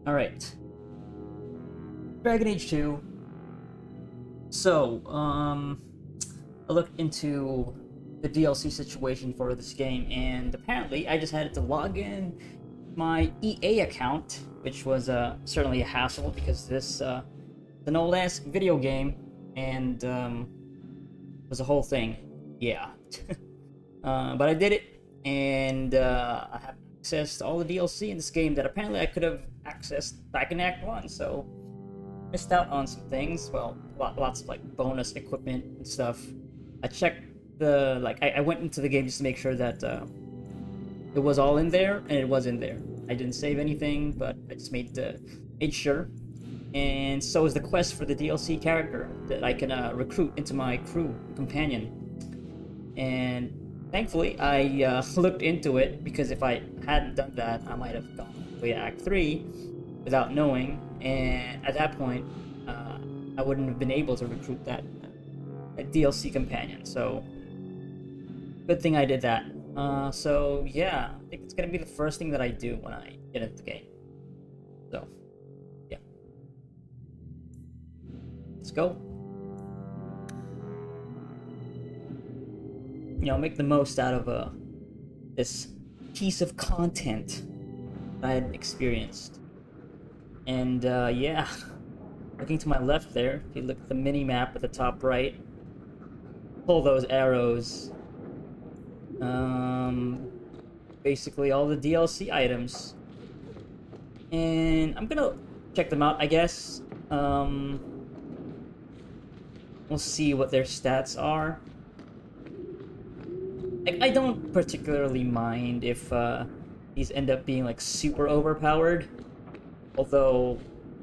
Alright. Dragon Age 2. So, I looked into the DLC situation for this game, and apparently I just had to log in my EA account, which was certainly a hassle because this is an old ass video game, and was a whole thing. Yeah. But I did it, and I have access to all the DLC in this game that apparently I could have accessed back in Act 1, so missed out on some things. Well, lots of like bonus equipment and stuff. I checked I went into the game just to make sure that it was all in there, and it was in there. I didn't save anything, but I just made sure. And so is the quest for the DLC character that I can recruit into my crew companion. And thankfully, I looked into it, because if I hadn't done that, I might have gone all the way to Act 3 without knowing, and at that point, I wouldn't have been able to recruit that DLC companion. So, good thing I did that. So yeah, I think it's gonna be the first thing that I do when I get into the game. So, yeah. Let's go. Make the most out of this piece of content that I had experienced. And yeah, looking to my left there, if you look at the mini map at the top right, pull those arrows. Basically all the DLC items, and I'm gonna check them out, I guess. We'll see what their stats are. I don't particularly mind if these end up being like super overpowered, although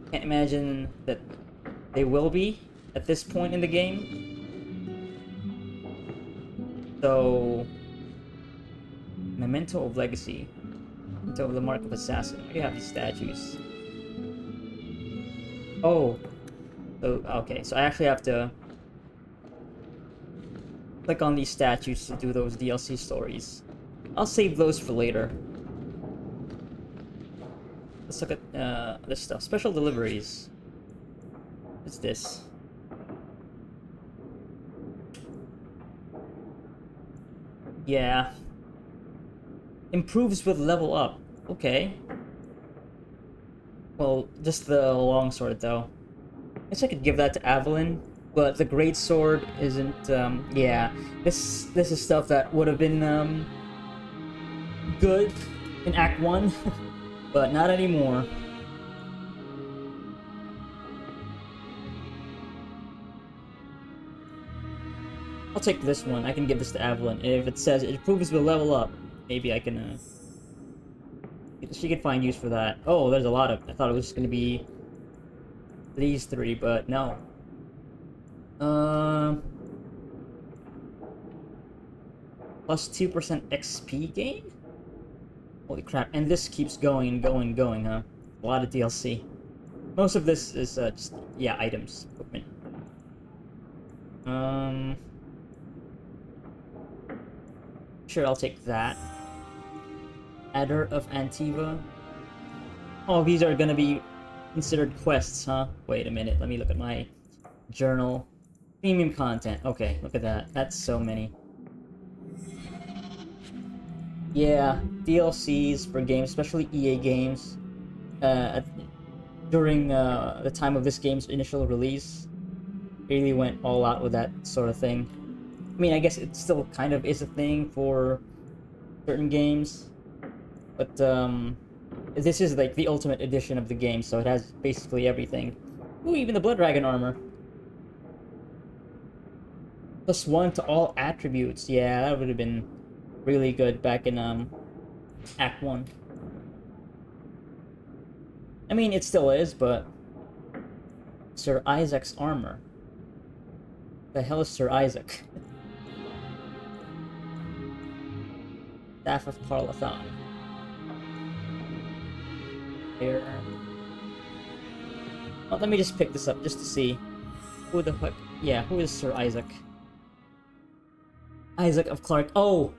I can't imagine that they will be at this point in the game. So, Memento of Legacy, Memento of the Mark of Assassin. Why do you have these statues? Oh, okay. So I actually have to click on these statues to do those DLC stories. I'll save those for later. Let's look at this stuff. Special deliveries. What's this? Yeah. Improves with level up. Okay. Well, just the longsword though. I guess I could give that to Avalyn, but the great sword isn't. Yeah, this is stuff that would have been good in Act 1, but not anymore. I'll take this one. I can give this to Avalyn. If it says it improves with level up, maybe I can. She could find use for that. Oh, there's a lot of. I thought it was just gonna be these three, but no. Plus 2% XP gain? Holy crap! And this keeps going and going and going, huh? A lot of DLC. Most of this is just items, equipment. Sure, I'll take that. Adder of Antiva. Oh, these are gonna be considered quests, huh? Wait a minute, let me look at my journal. Premium content. Okay, look at that. That's so many. Yeah, DLCs for games, especially EA games, during the time of this game's initial release, really went all out with that sort of thing. I mean, I guess it still kind of is a thing for certain games, but this is like the ultimate edition of the game, so it has basically everything. Ooh, even the Blood Dragon armor. +1 to all attributes. Yeah, that would have been really good back in Act 1. I mean, it still is, but Sir Isaac's armor. The hell is Sir Isaac? Staff of Parlathon. Here. Oh, let me just pick this up just to see who the fuck. Yeah, who is Sir Isaac? Isaac of Clark. Oh,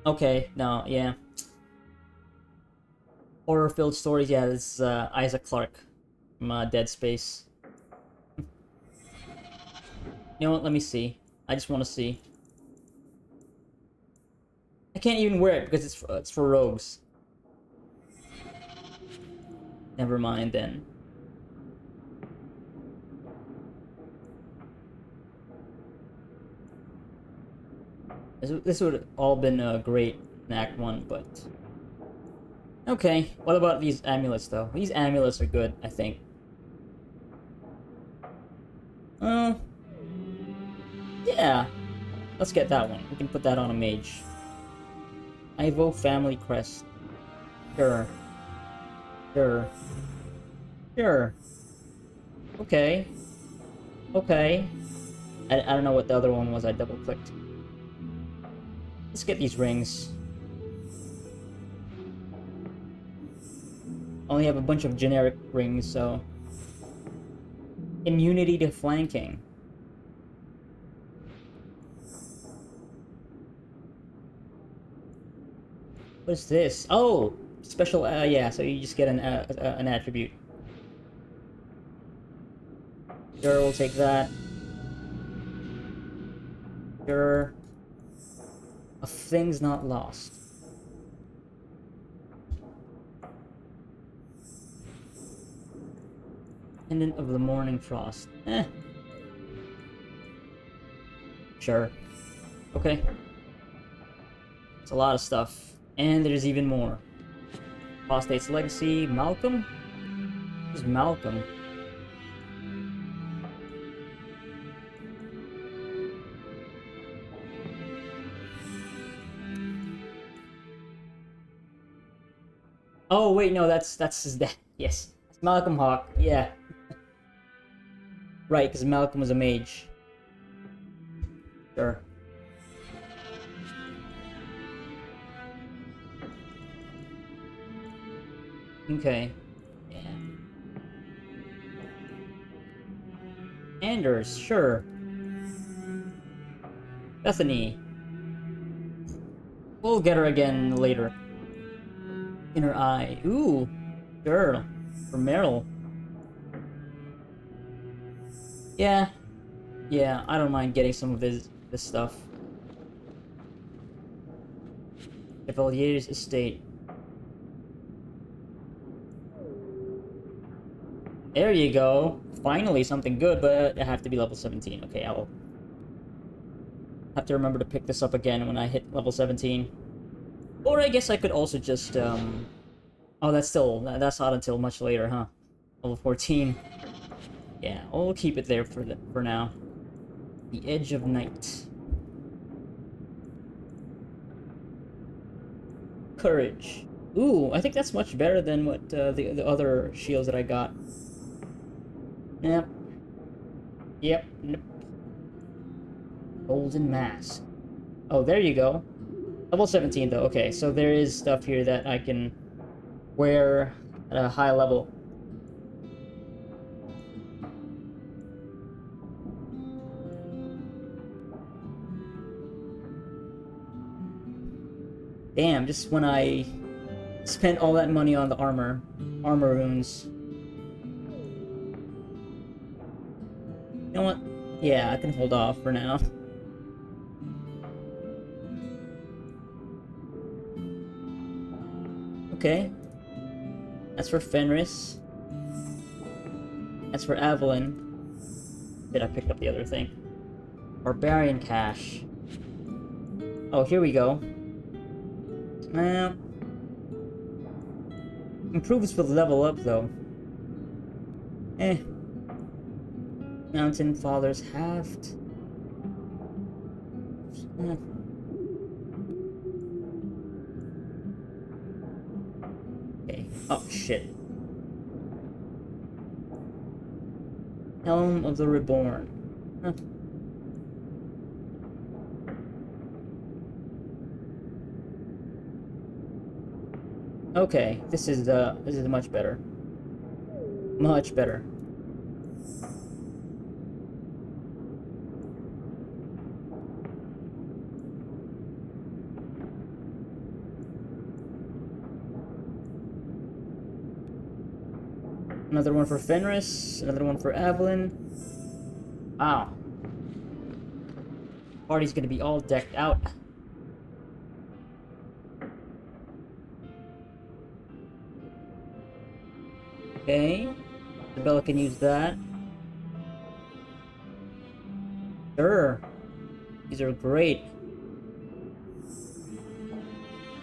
okay. No, yeah. horror-filled stories. Yeah, this is Isaac Clarke from Dead Space. You know what? Let me see. I just want to see. I can't even wear it because it's for rogues. Never mind then. This would have all been great in Act 1, but... Okay, what about these amulets, though? These amulets are good, I think. Well... Yeah. Let's get that one. We can put that on a mage. Ivo Family Crest. Sure. Sure. Sure. Okay. Okay. I don't know what the other one was, I double-clicked. Let's get these rings. Only have a bunch of generic rings, so... Immunity to flanking. What is this? Oh! Special, yeah, so you just get an attribute. Sure, we'll take that. Sure. A thing's not lost. Pendant of the Morning Frost. Eh. Sure. Okay. It's a lot of stuff. And there's even more. Apostate's Legacy. Malcolm? Who's Malcolm? Oh, wait, no, that's his dad. Yes. It's Malcolm Hawk. Yeah. Right, because Malcolm was a mage. Sure. Okay. Yeah. Anders, sure. Bethany. We'll get her again later. Inner Eye. Ooh. Sure. For Meryl. Yeah. Yeah, I don't mind getting some of this stuff. Chevalier's Estate. There you go. Finally something good, but I have to be level 17. Okay, I'll have to remember to pick this up again when I hit level 17. Or I guess I could also just, Oh, that's not until much later, huh? Level 14. Yeah, we'll keep it there for now. The Edge of Night. Courage. Ooh, I think that's much better than what the other shields that I got. Yep. Yep. Nope. Golden Mask. Oh, there you go. Level 17, though. Okay, so there is stuff here that I can wear at a high level. Damn, just when I spent all that money on the armor runes. You know what? Yeah, I can hold off for now. Okay. That's for Fenris. That's for Avalon. Did I pick up the other thing? Barbarian Cache. Oh, here we go. Improves with level up, though. Eh. Mountain Father's Haft. Okay. Oh, shit. Helm of the Reborn. Huh. Okay, this is much better. Much better. Another one for Fenris. Another one for Evelyn. Wow. Party's gonna be all decked out. Okay. Isabella can use that. Sure. These are great.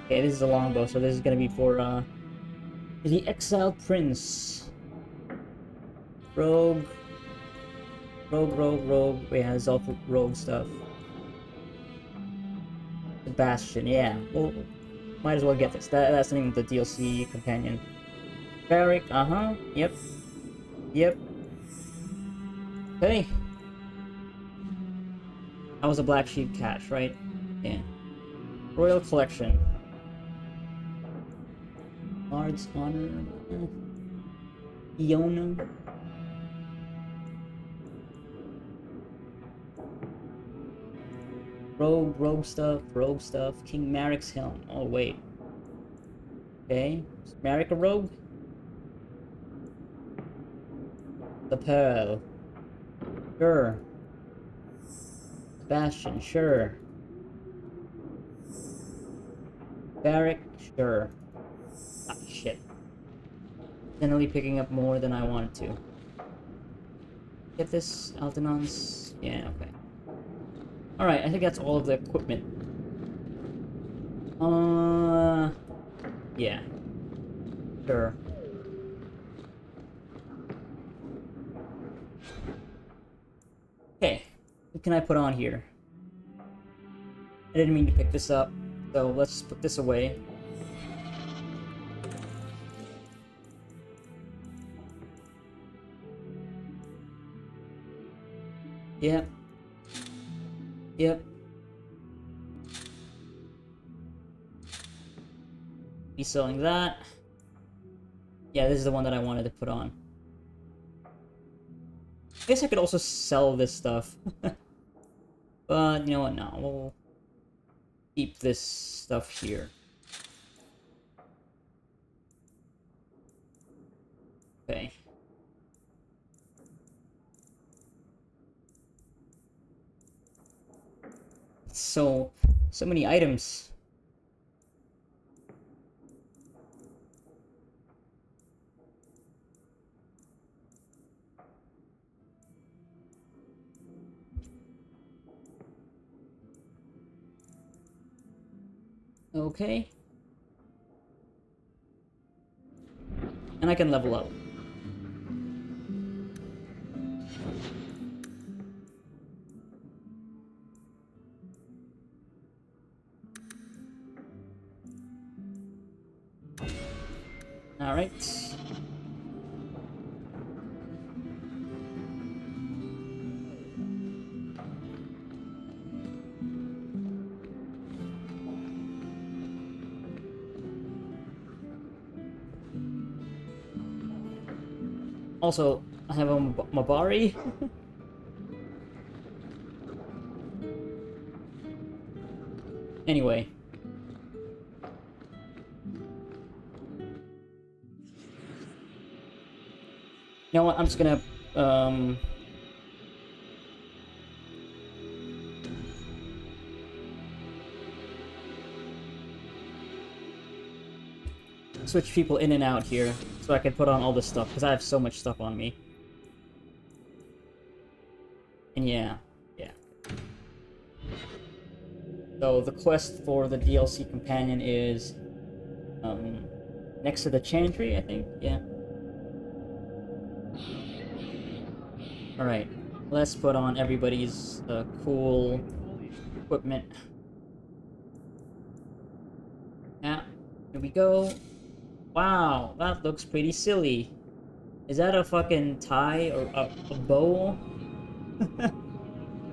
Okay, this is a longbow, so this is gonna be for, the Exiled Prince. Rogue. Rogue. Wait, has all rogue stuff. Sebastian, yeah. Well, might as well get this. That's the name of the DLC companion. Varric, Yep. Hey. That was a Black Sheep cache, right? Yeah. Royal Collection. Bard's Honor. Iona. Rogue stuff. King Marik's Helm. Oh, wait. Okay. Is Marik a rogue? The Pearl. Sure. Sebastian, sure. Varric, sure. Ah, shit. Generally picking up more than I wanted to. Get this, Altanon's. Yeah, okay. Alright, I think that's all of the equipment. Yeah. Sure. Okay. What can I put on here? I didn't mean to pick this up, so let's put this away. Yep. Be selling that. Yeah, this is the one that I wanted to put on. I guess I could also sell this stuff. But, you know what, no, we'll keep this stuff here. Okay. So many items. Okay. And I can level up. Alright. Also, I have a Mabari. Anyway. You know what, I'm just gonna, switch people in and out here, so I can put on all this stuff, because I have so much stuff on me. And yeah. So the quest for the DLC companion is, next to the Chantry, I think, yeah. Alright, let's put on everybody's cool equipment. Yeah, here we go. Wow, that looks pretty silly. Is that a fucking tie or a bow?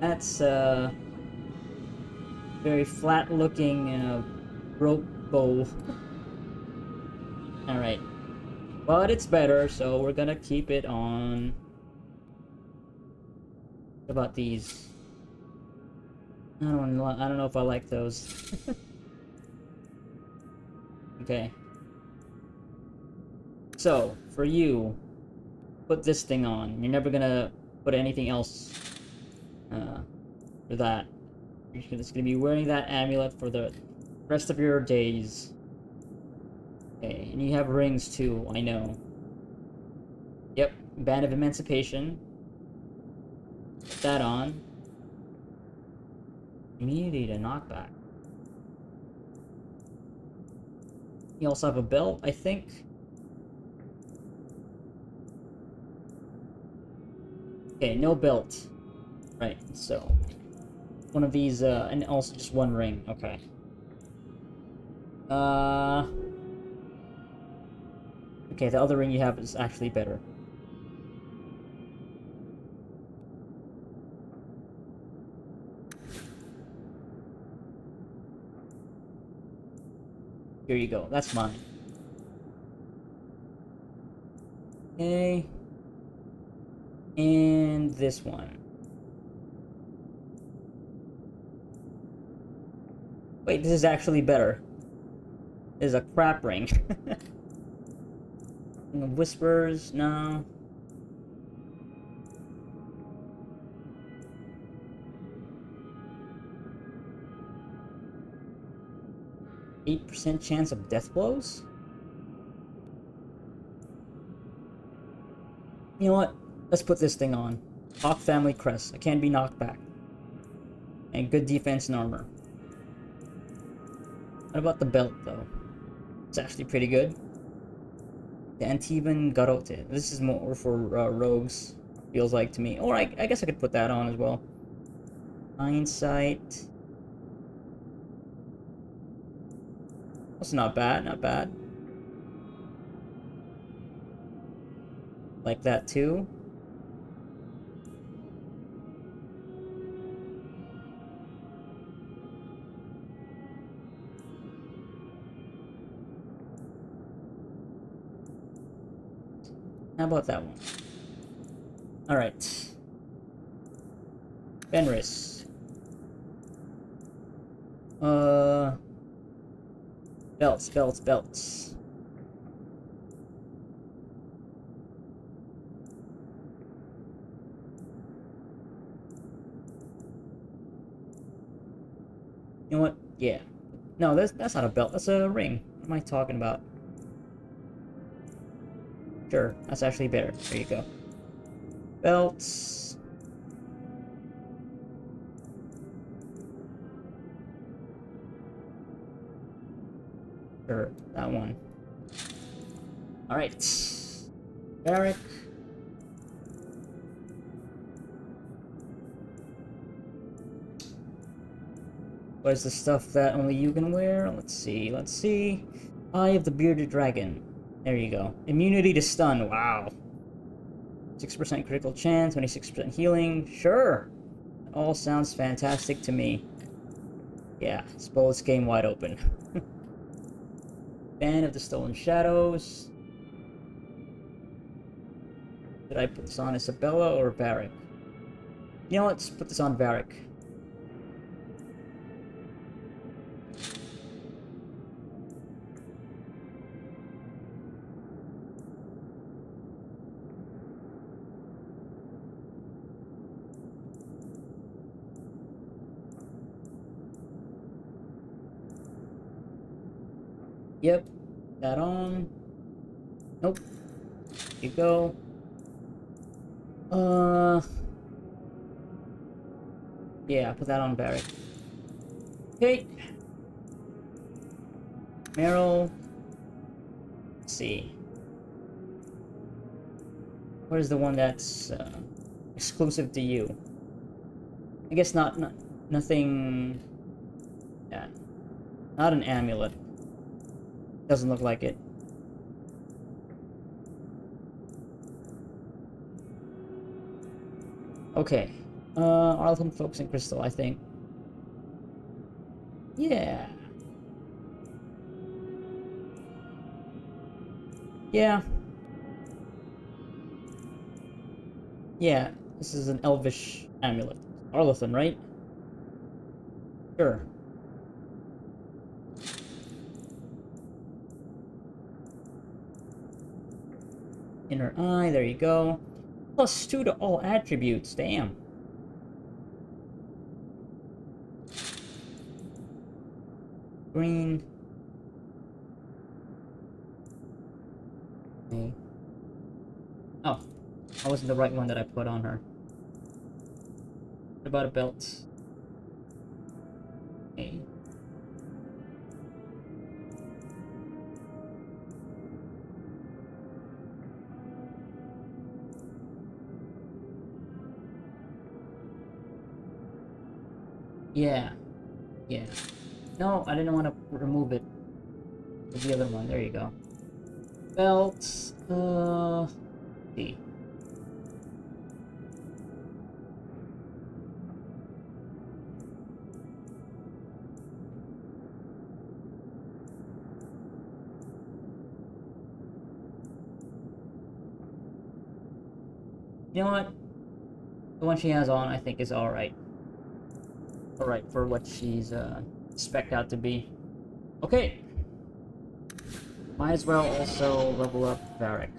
That's very flat looking rope bow. Alright. But it's better, so we're gonna keep it on. What about these? I don't know if I like those. Okay. So, for you, put this thing on. You're never gonna put anything else for that. You're just gonna be wearing that amulet for the rest of your days. Okay, and you have rings too, I know. Yep, Band of Emancipation. Put that on. Immunity to knockback. You also have a belt, I think. Okay, no belt. Right, so one of these, and also just one ring. Okay. Okay, the other ring you have is actually better. Here you go. That's mine. Okay. And this one. Wait, this is actually better. This is a crap ring. Whispers? No. %8 chance of death blows? You know what? Let's put this thing on. Hawk Family Crest. I can't be knocked back. And good defense and armor. What about the belt, though? It's actually pretty good. The Antivan Garote. This is more for rogues, feels like to me. Or I guess I could put that on as well. Hindsight. That's not bad, not bad. Like that too. How about that one? Alright. Fenris. Belts, belts, belts. You know what? Yeah. No, that's not a belt. That's a ring. What am I talking about? Sure, that's actually better. There you go. Belts. Sure, that one. Alright. Barrack. What is the stuff that only you can wear? Let's see, let's see. Eye of the Bearded Dragon. There you go. Immunity to stun, wow. 6% critical chance, 26% healing. Sure! That all sounds fantastic to me. Yeah, let's blow this game wide open. Band of the Stolen Shadows. Did I put this on Isabella or Varric? You know, let's put this on Varric. Yep, that on. Nope. Here you go. Yeah, put that on Barrick. Okay. Meryl. Let's see. What is the one that's exclusive to you? I guess nothing. Yeah, not an amulet. Doesn't look like it. Okay. Arlington Focus and Crystal, I think. Yeah. Yeah. Yeah, this is an elvish amulet. Arlington, right? Sure. Inner eye, there you go. +2 to all attributes, damn. Green. Okay. Oh, that wasn't the right one that I put on her. What about a belt? Okay. Yeah. Yeah. No, I didn't want to remove it. The other one, there you go. Belt, see. You know what? The one she has on, I think, is alright. Alright for what she's, spec'd out to be. Okay. Might as well also level up Varric.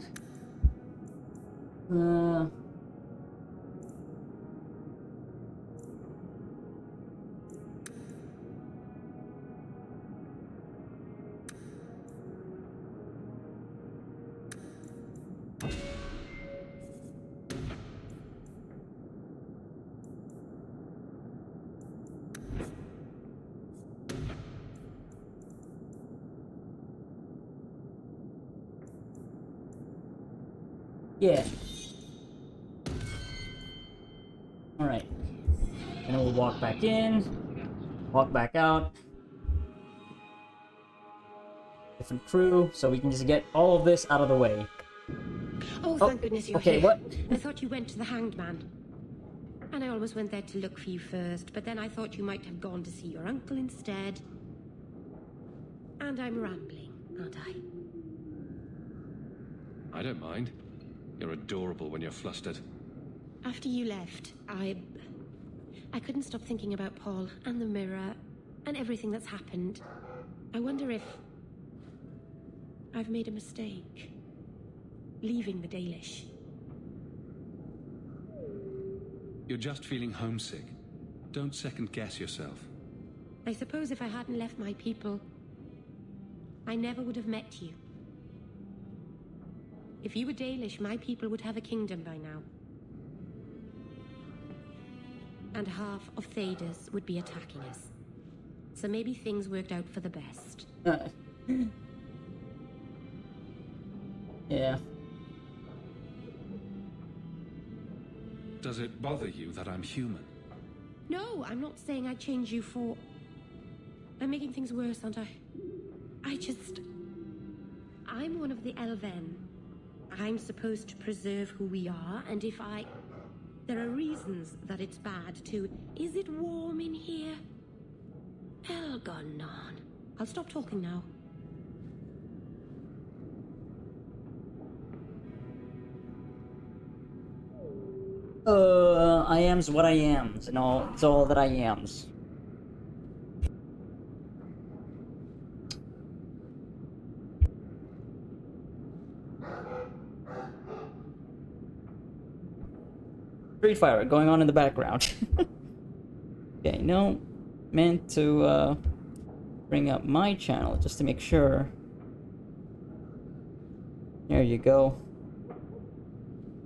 Yeah. Alright. And then we'll walk back in, walk back out. Different crew, so we can just get all of this out of the way. Oh, thank goodness you're okay, here. what? I thought you went to the Hanged Man. And I almost went there to look for you first, but then I thought you might have gone to see your uncle instead. And I'm rambling, aren't I? I don't mind. You're adorable when you're flustered. After you left, I couldn't stop thinking about Paul and the mirror and everything that's happened. I wonder if I've made a mistake leaving the Dalish. You're just feeling homesick. Don't second guess yourself. I suppose if I hadn't left my people, I never would have met you. If you were Dalish, my people would have a kingdom by now. And half of Thedas would be attacking us. So maybe things worked out for the best. Yeah. Does it bother you that I'm human? No, I'm not saying I'd change you for... I'm making things worse, aren't I? I'm one of the Elven. I'm supposed to preserve who we are, and if I... There are reasons that it's bad to... Is it warm in here? Elgonon. I'll stop talking now. I am's what I am's, and all, it's all that I am's. Street Fighter going on in the background. Okay, no, meant to, bring up my channel just to make sure. There you go.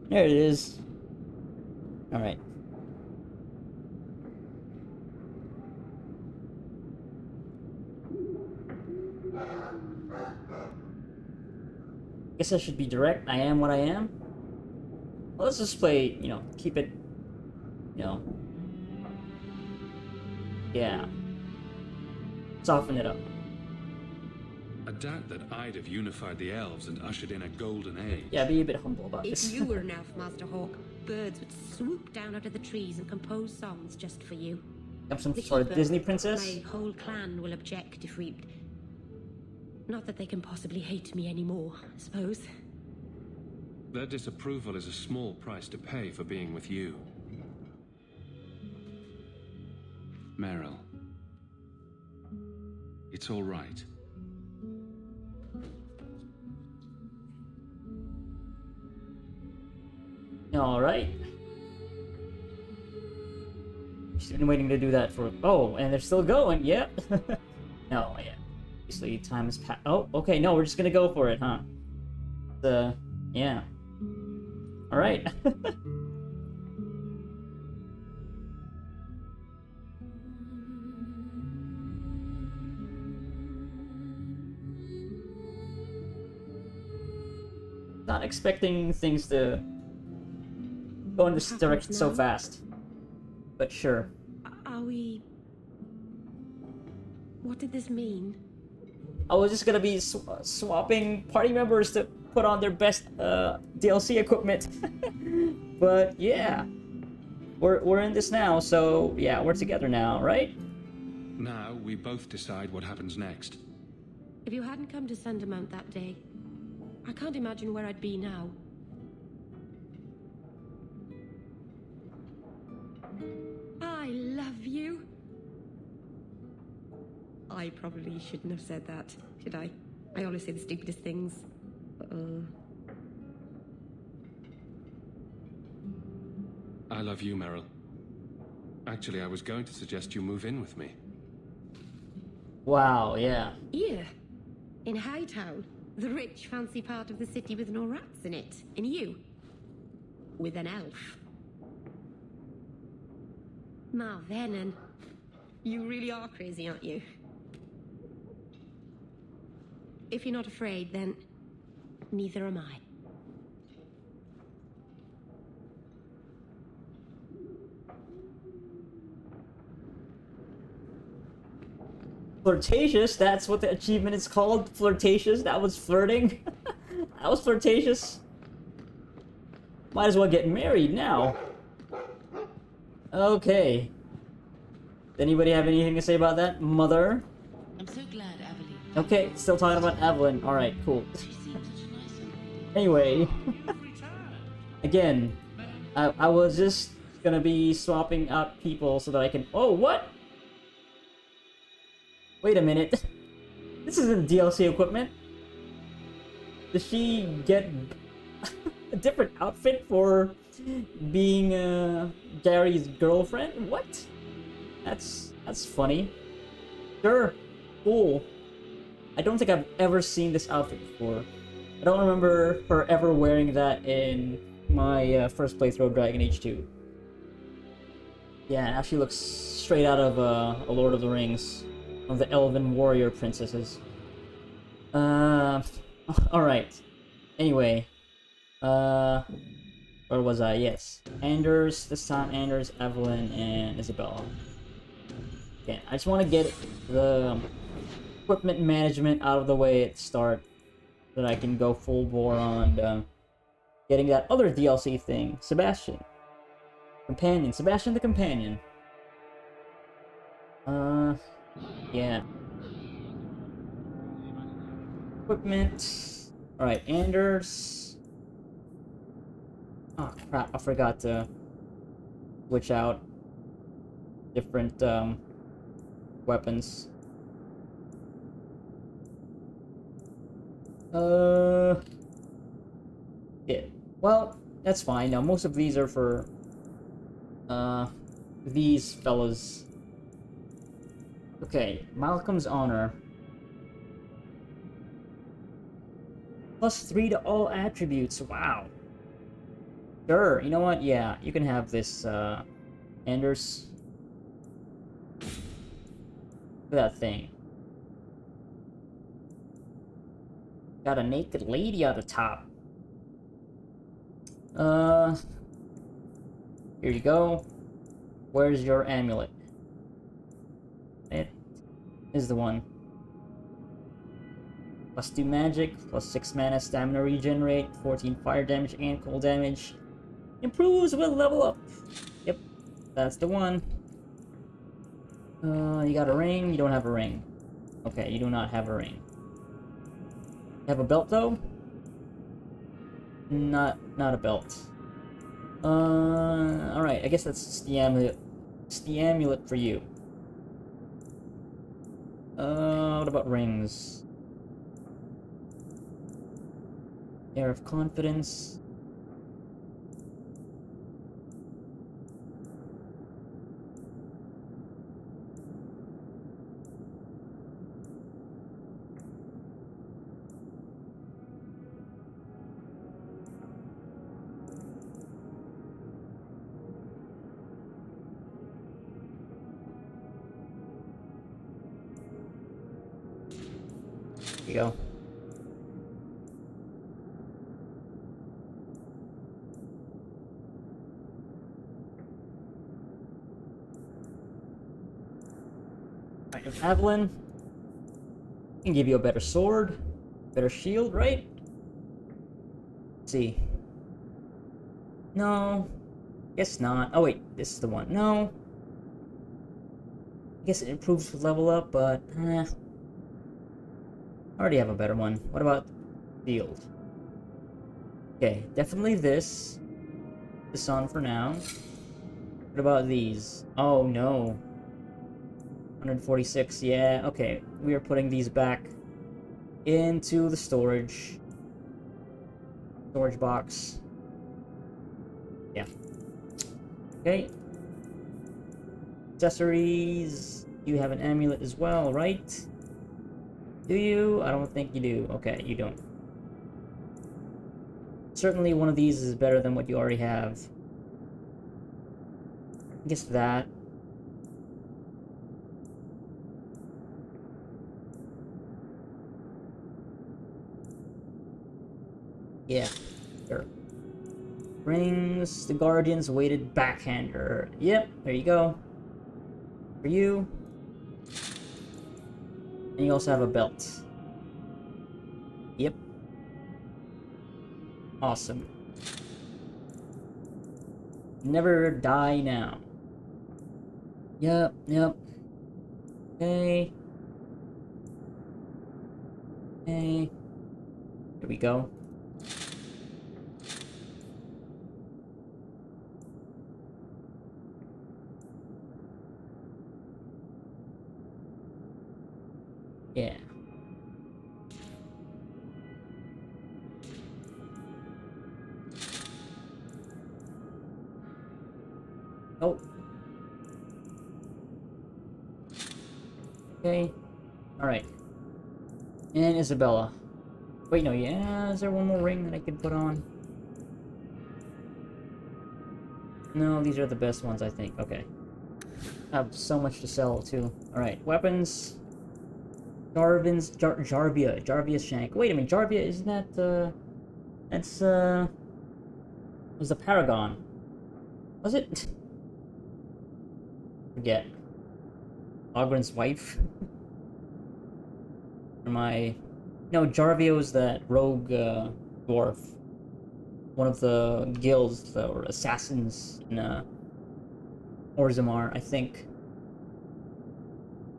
There it is. Alright. Guess I should be direct. I am what I am. Well, let's just play, you know, keep it, you know. Yeah. Soften it up. I doubt that I'd have unified the elves and ushered in a golden age. Yeah, be a bit humble about If this. you were an elf, Master Hawk, birds would swoop down out of the trees and compose songs just for you. I'm some The sort of Keeper, Disney princess? My whole clan will object if we... Not that they can possibly hate me anymore, I suppose. Their disapproval is a small price to pay for being with you. Meryl. It's all right. Alright. She's been waiting to do that for... Oh, and they're still going, yep. No, yeah. Obviously, time has passed. Oh, okay, no, we're just gonna go for it, huh? Yeah. Alright. Not expecting things to go in this direction so fast. But sure. Are we... What did this mean? I was just gonna be swapping party members to put on their best DLC equipment. But yeah. We're in this now, so yeah, we're together now, right? Now we both decide what happens next. If you hadn't come to Sandamount that day, I can't imagine where I'd be now. I love you. I probably shouldn't have said that, should I? I always say the stupidest things. I love you, Meryl. Actually, I was going to suggest you move in with me. Wow, yeah. Here, in Hightown, the rich, fancy part of the city with no rats in it. And you, with an elf. Ma Venom, you really are crazy, aren't you? If you're not afraid, then neither am I. Flirtatious, that's what the achievement is called. Flirtatious, that was flirting. That was flirtatious. Might as well get married now. Okay. Anybody have anything to say about that, mother? I'm so glad, Aveline. Okay, still talking about Evelyn. Alright, cool. She seems such a nice one. Anyway. Again, I was just gonna be swapping out people so that I can... Oh, what? Wait a minute. This isn't DLC equipment. Does she get a different outfit for being Gary's girlfriend? What? That's funny. Sure. Cool. I don't think I've ever seen this outfit before. I don't remember her ever wearing that in my first playthrough of Dragon Age 2. Yeah, now she looks straight out of a Lord of the Rings. Of the Elven warrior princesses. Alright. Anyway. Where was I? Yes. Anders, this time Anders, Evelyn, and Isabella. Okay, I just want to get the equipment management out of the way at the start. So that I can go full bore on getting that other DLC thing. Sebastian. Companion. Sebastian the Companion. Yeah. Equipment. Alright, Anders. Oh crap, I forgot to switch out different weapons. Yeah. Well, that's fine. Now most of these are for these fellas. Okay, Malcolm's Honor. +3 to all attributes, wow. Sure, you know what? Yeah, you can have this, Anders. Look at that thing. Got a naked lady at the top. Here you go. Where's your amulet? It is the one. +2 magic, +6 mana, stamina regenerate, 14 fire damage and cold damage. Improves with level up. Yep, that's the one. You got a ring? You don't have a ring. Okay, you do not have a ring. You have a belt though? Not a belt. Alright, I guess that's the amulet. It's the amulet for you. What about rings? Air of confidence. you go. Alright, Evelyn. Can give you a better sword, better shield, right? Let's see. No. Guess not. Oh wait, this is the one. No. I guess it improves with level up, but I already have a better one. What about shield? Okay, definitely this. This on for now. What about these? Oh no. 146, yeah, okay. We are putting these back into the storage box. Yeah. Okay. Accessories. You have an amulet as well, right? Do you? I don't think you do. Okay, you don't. Certainly one of these is better than what you already have. I guess that. Yeah, sure. Rings, the Guardian's weighted backhander. Yep, there you go. For you. And you also have a belt. Yep. Awesome. Never die now. Yep. Okay. Okay. Here we go. Yeah. Oh. Okay. Alright. And Isabella. Wait, no, yeah, is there one more ring that I could put on? No, these are the best ones, I think. Okay. I have so much to sell, too. Alright, weapons. Jarvia's shank. Wait a minute, Jarvia, isn't that, that's, was the Paragon. Was it? Forget. Ogren's wife? Or my... No, Jarvia was that rogue, dwarf. One of the guilds, or assassins in, Orzammar, I think.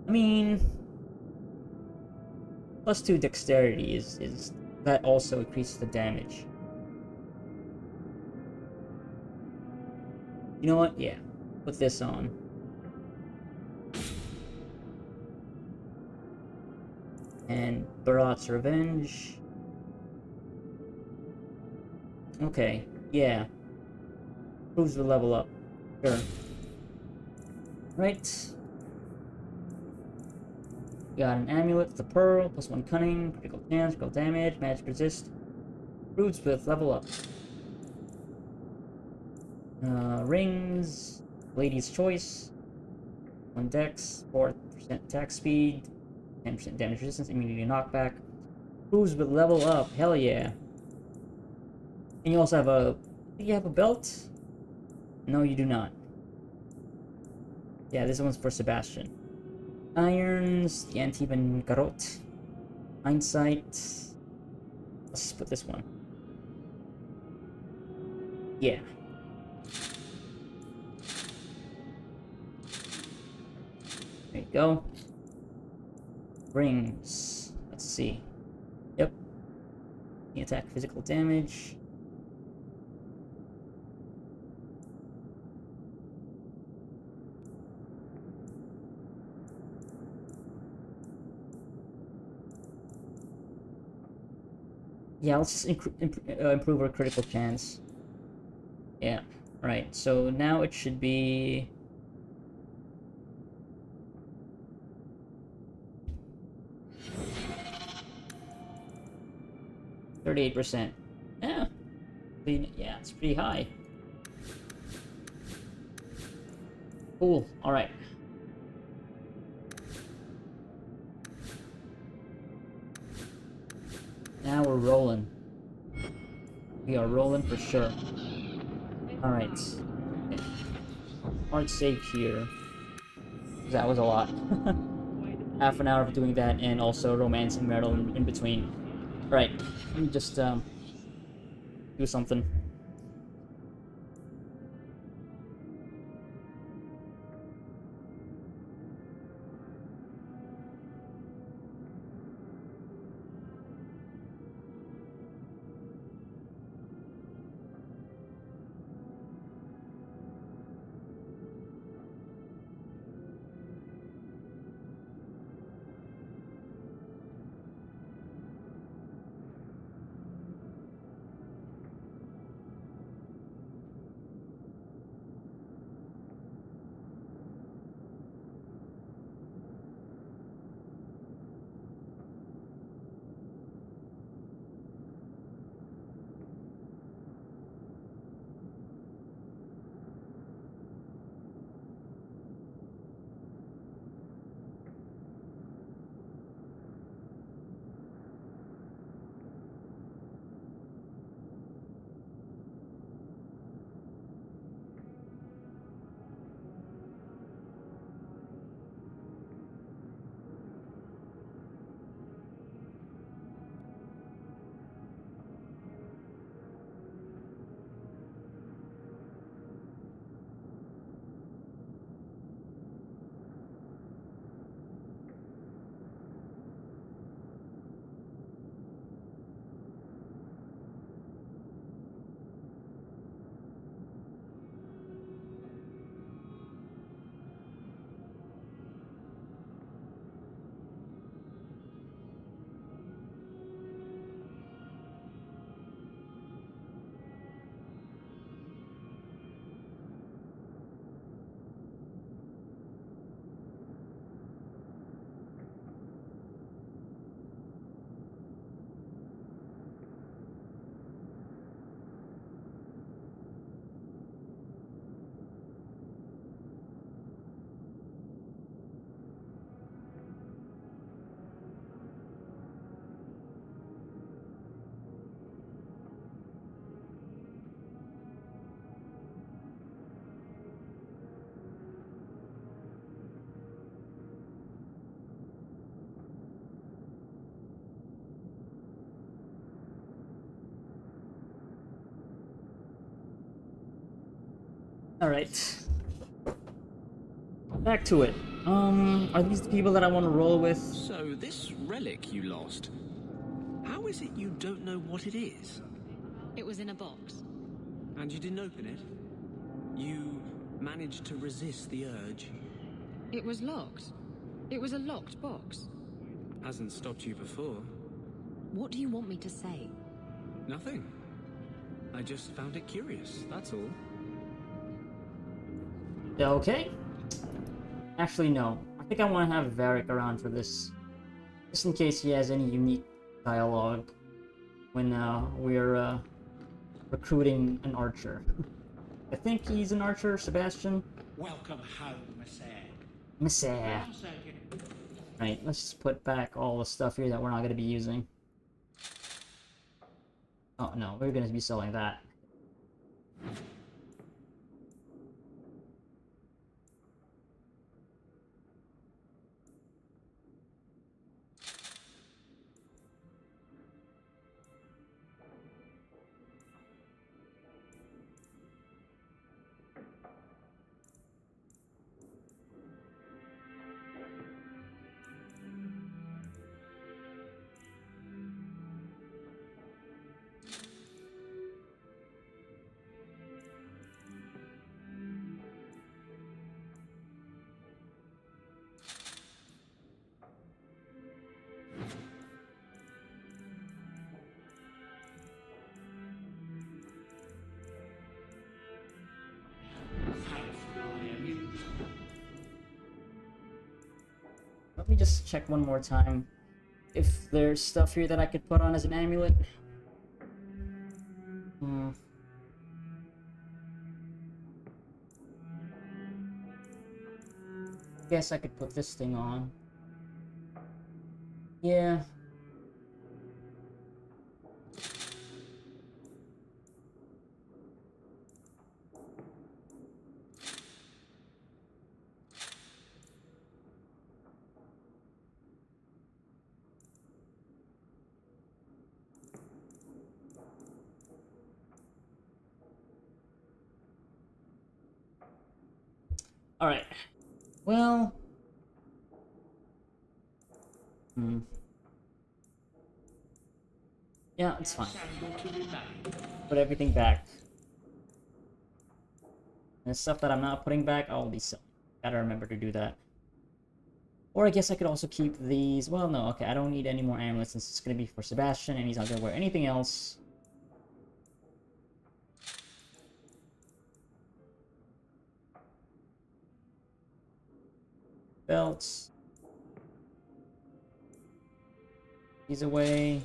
I mean... +2 dexterity is that also increases the damage. You know what? Yeah. Put this on. And Barat's Revenge. Okay, yeah. Proves the level up. Sure. Right. Got an amulet, the pearl, +1 cunning, critical chance, critical damage, magic resist. Proves with level up. Rings, Lady's Choice, 1 dex, 4% attack speed, 10% damage resistance, immunity knockback. Proves with level up, hell yeah. And you also have a... do you have a belt? No, you do not. Yeah, this one's for Sebastian. Irons, the Antiban Garot. Hindsight. Let's put this one. Yeah. There you go. Rings. Let's see. Yep. The attack physical damage. Yeah, let's just improve our critical chance. Yeah, right. So now it should be... 38%. Yeah. Yeah, it's pretty high. Cool. Alright. Now we're rolling. We are rolling for sure. Alright. Okay. Hard save here. That was a lot. Half an hour of doing that and also romancing Myrtle in between. Right. Let me just do something. Alright. Back to it. Are these the people that I want to roll with? So, this relic you lost, how is it you don't know what it is? It was in a box. And you didn't open it? You managed to resist the urge? It was locked. It was a locked box. Hasn't stopped you before. What do you want me to say? Nothing. I just found it curious, that's all. Okay. Actually, no. I think I want to have Varric around for this. Just in case he has any unique dialogue when we're recruiting an archer. I think he's an archer, Sebastian. Welcome home, Messiah. Messiah. Right, let's just put back all the stuff here that we're not going to be using. Oh no, we're going to be selling that. Let me just check one more time if there's stuff here that I could put on as an amulet. Guess I could put this thing on. Yeah. Alright. Well... Yeah, it's fine. Put everything back. And the stuff that I'm not putting back, I'll be selling. Gotta remember to do that. Or I guess I could also keep these... Well, no, okay, I don't need any more amulets since it's gonna be for Sebastian and he's not gonna wear anything else. Belts. These away.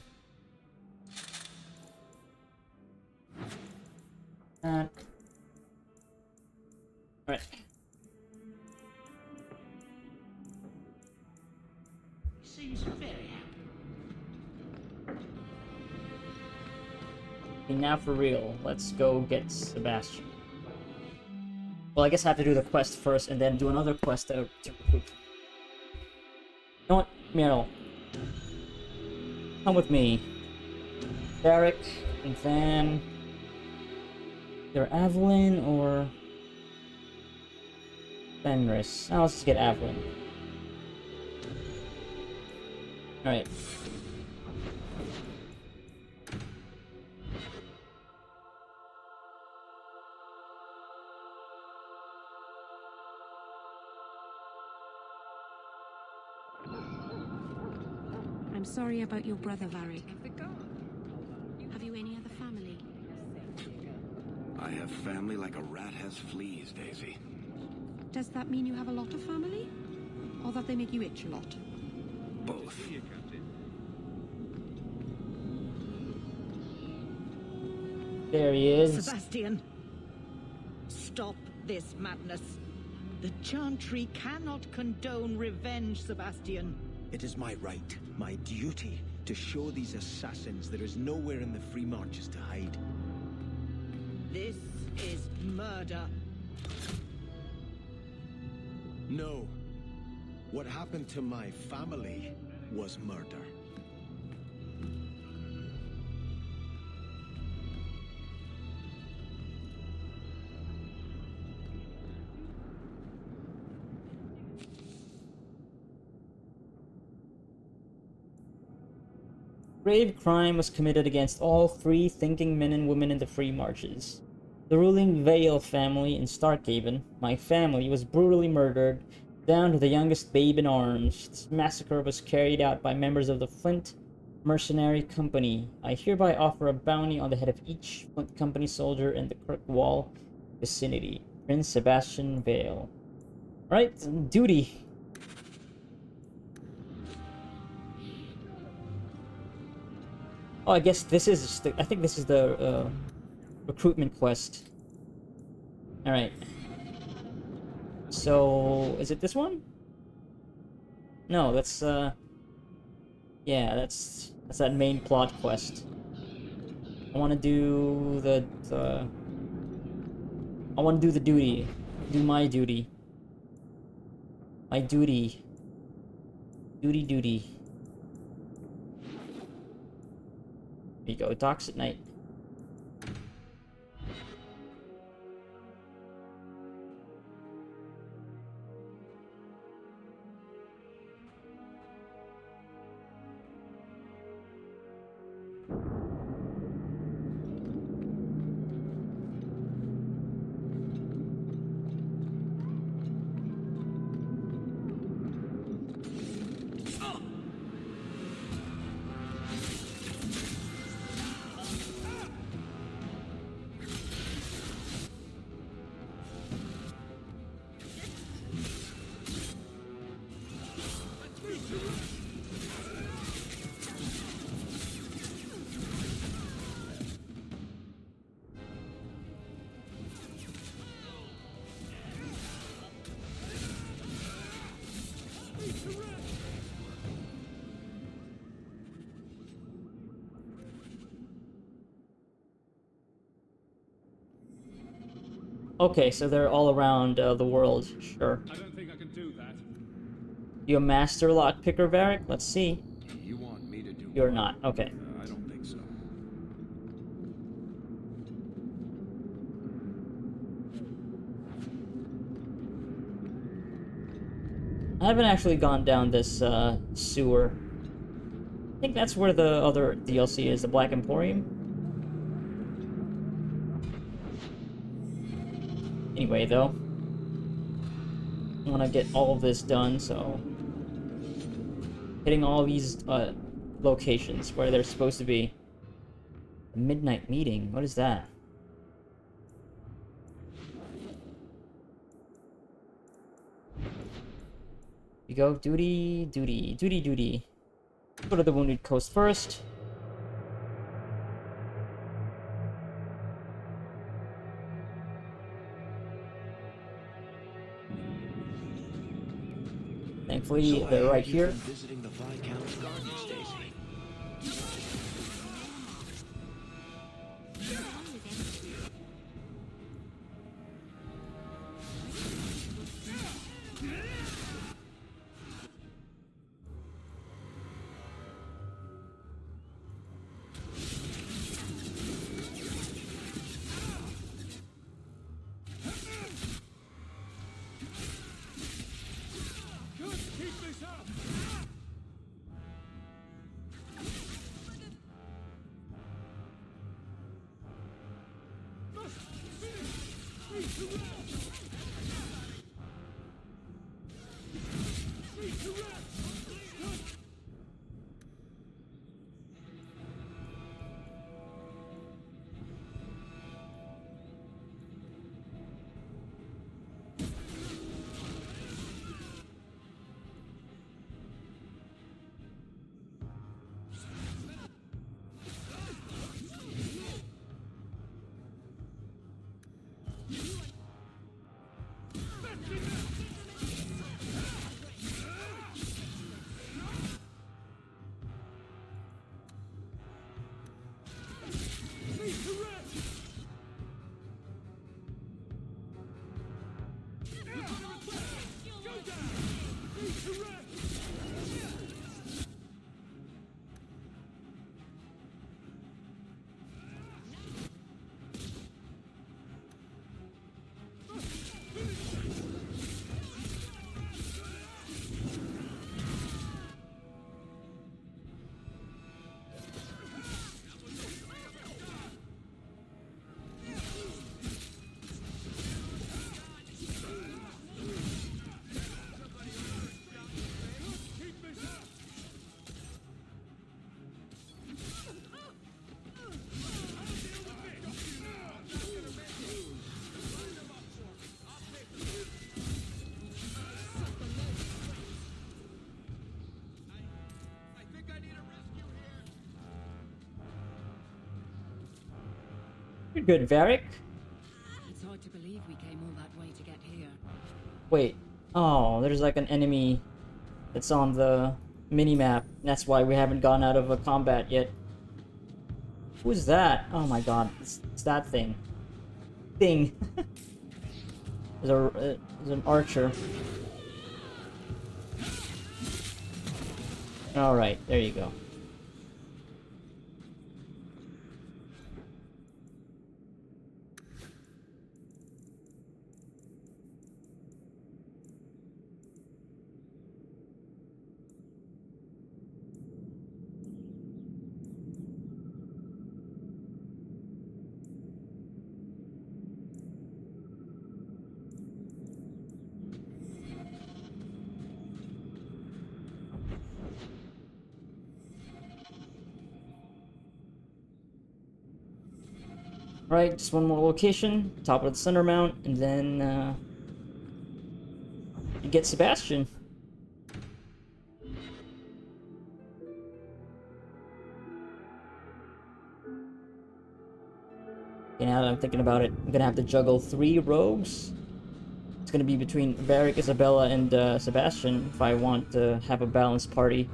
That. Alright. He seems very happy. Okay, now for real. Let's go get Sebastian. Well, I guess I have to do the quest first and then do another quest to recruit. You know what, Meryl? Come with me. Derek, and then... Either Evelyn or... Fenris. Now let's just get Evelyn. Alright. I'm sorry about your brother, Varric. Have you any other family? I have family like a rat has fleas, Daisy. Does that mean you have a lot of family? Or that they make you itch a lot? Both. There he is. Sebastian, stop this madness. The Chantry cannot condone revenge, Sebastian. It is my right, my duty, to show these assassins there is nowhere in the Free Marches to hide. This is murder. No. What happened to my family was murder. Grave crime was committed against all free-thinking men and women in the Free Marches. The ruling Vale family in Starkhaven, my family, was brutally murdered, down to the youngest babe in arms. This massacre was carried out by members of the Flint Mercenary Company. I hereby offer a bounty on the head of each Flint Company soldier in the Kirkwall vicinity. Prince Sebastian Vale. Alright, duty. Oh, I guess this is I think this is the recruitment quest. Alright. So, is it this one? No, that's yeah, that's that main plot quest. I want to do I want to do the duty. Do my duty. My duty. Duty. There you go, docks at night. Okay, so they're all around the world, sure. I don't think I can do that. You a master lockpicker, Varric? Let's see. You want me to do You're what? not, okay. I don't think so. I haven't actually gone down this sewer. I think that's where the other DLC is, the Black Emporium. Anyway, though, I want to get all of this done, so hitting all these locations where they're supposed to be. A midnight meeting, what is that? You go, duty, duty, duty, duty. Go to the Wounded Coast first. Thankfully, they're right here. Visiting the Viscount's garden, Stacy. You're good, Varric. It's hard to believe we came all that way to get here. Wait. Oh, there's like an enemy that's on the mini-map. That's why we haven't gone out of a combat yet. Who's that? Oh my god, it's that thing. There's an archer. Alright, there you go. Right, just one more location, top of the center mount, and then you get Sebastian. Okay, now that I'm thinking about it, I'm gonna have to juggle 3 rogues. It's gonna be between Varric, Isabella, and Sebastian if I want to have a balanced party.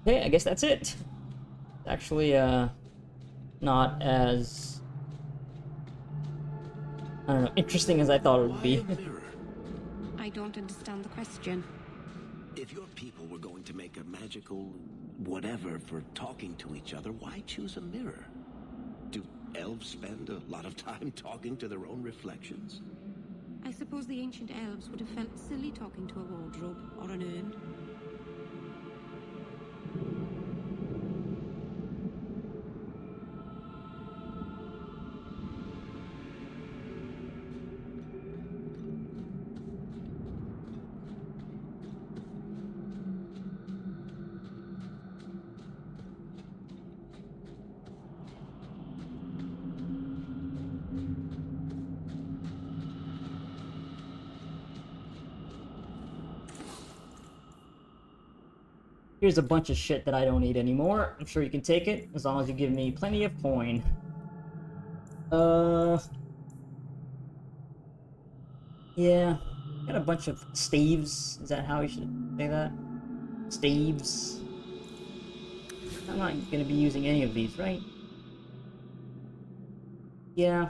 Okay, I guess that's it. Actually, not as, I don't know, interesting as I thought it would Why be. a mirror? I don't understand the question. If your people were going to make a magical whatever for talking to each other, why choose a mirror? Do elves spend a lot of time talking to their own reflections? I suppose the ancient elves would have felt silly talking to a wardrobe or an urn. Here's a bunch of shit that I don't need anymore. I'm sure you can take it, as long as you give me plenty of coin. Yeah. Got a bunch of staves. Is that how you should say that? Staves. I'm not gonna be using any of these, right? Yeah.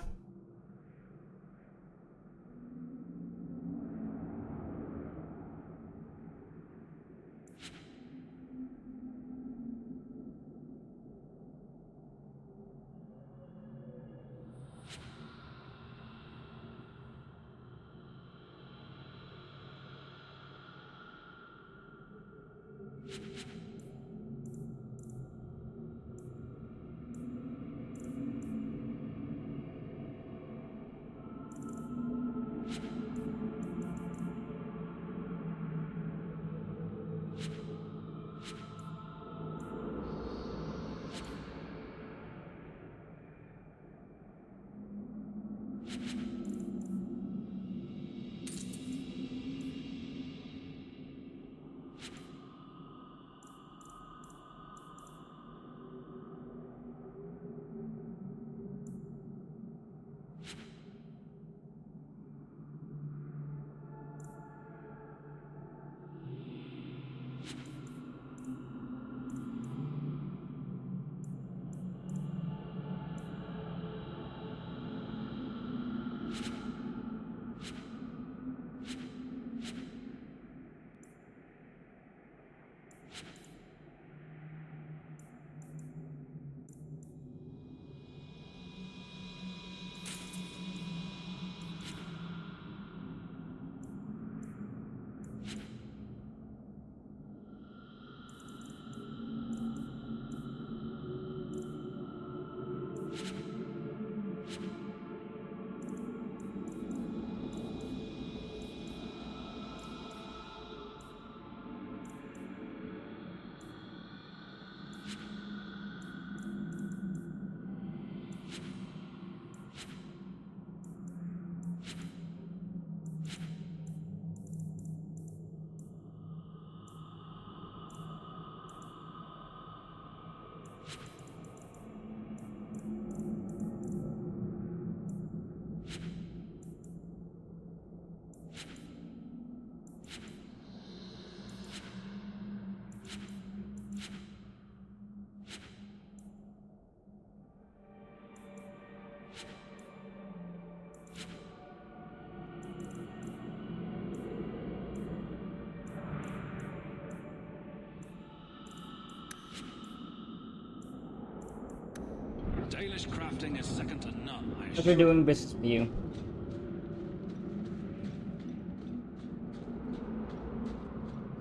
Dalish crafting is second to none, I What assure you're you. doing business with you.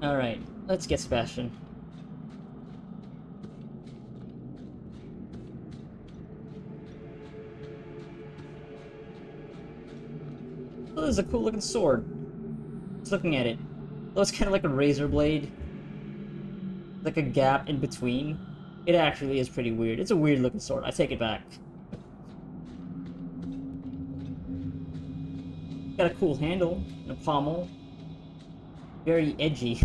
Alright, let's get Sebastian. Oh, this is a cool looking sword. Just looking at it. Oh, it's kind of like a razor blade. Like a gap in between. It actually is pretty weird. It's a weird looking sword. I take it back. Got a cool handle and a pommel. Very edgy.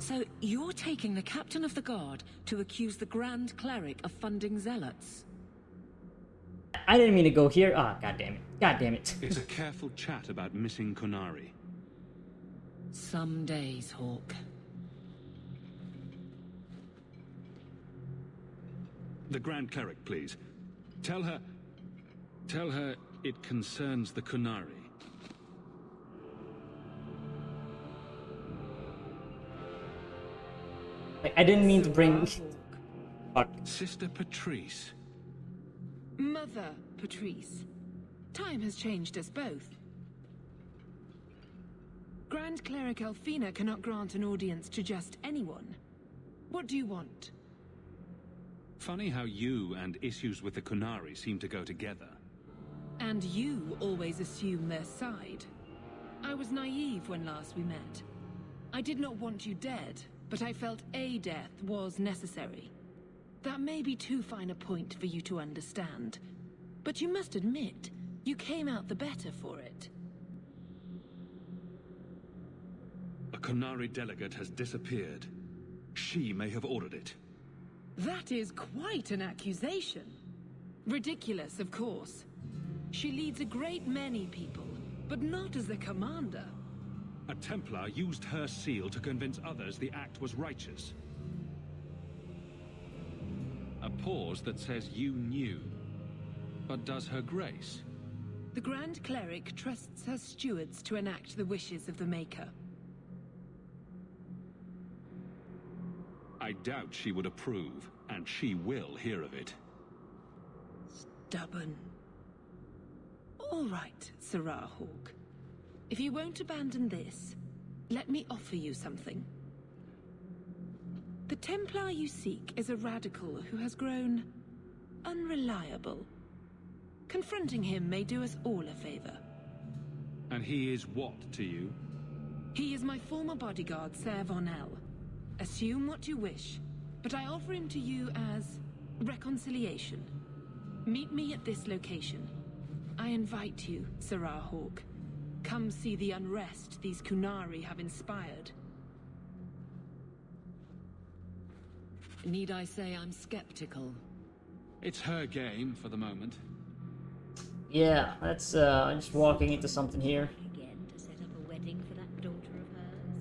So you're taking the captain of the guard to accuse the Grand Cleric of funding zealots? I didn't mean to go here. Ah, god damn it. God damn it. It's a careful chat about missing Qunari. Some days, Hawk. The Grand Cleric, please. Tell her it concerns the Qunari. I didn't mean to bring... Fuck. Sister Patrice. Mother Patrice. Time has changed us both. Grand Cleric Elfina cannot grant an audience to just anyone. What do you want? Funny how you and issues with the Qunari seem to go together. And you always assume their side. I was naive when last we met. I did not want you dead, but I felt a death was necessary. That may be too fine a point for you to understand, but you must admit, you came out the better for it. A Qunari delegate has disappeared. She may have ordered it. That is quite an accusation. Ridiculous, of course. She leads a great many people, but not as a commander. A Templar used her seal to convince others the act was righteous. A pause that says you knew. But does her grace? The Grand Cleric trusts her stewards to enact the wishes of the Maker. I doubt she would approve, and she will hear of it. Stubborn. All right, Serah Hawk. If you won't abandon this, let me offer you something. The Templar you seek is a radical who has grown unreliable. Confronting him may do us all a favor. And he is what to you? He is my former bodyguard, Ser Von El. Assume what you wish, but I offer him to you as reconciliation. Meet me at this location. I invite you, Serah Hawk. Come see the unrest these Qunari have inspired. Need I say I'm skeptical? It's her game for the moment. Yeah, that's, I'm just walking into something here. Again to set up a wedding for that daughter of hers.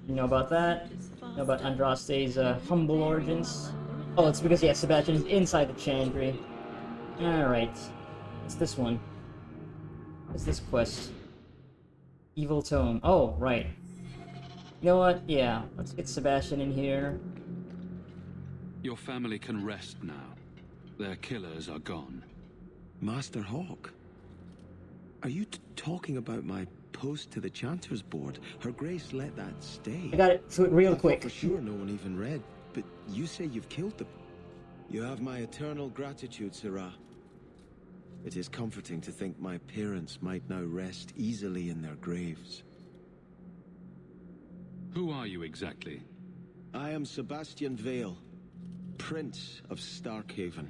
You know about that? You know about Andraste's humble origins? Oh, it's because, yeah, Sebastian is inside the Chandri. Alright. What's this one? What's this quest? Evil Tome. Oh, right. You know what? Yeah, let's get Sebastian in here. Your family can rest now. Their killers are gone. Master Hawk, are you talking about my post to the Chanter's Board? Her Grace let that stay. I got it real I thought quick. for sure no one even read, but you say you've killed them. You have my eternal gratitude, Serah. It is comforting to think my parents might now rest easily in their graves. Who are you exactly? I am Sebastian Vale, Prince of Starkhaven.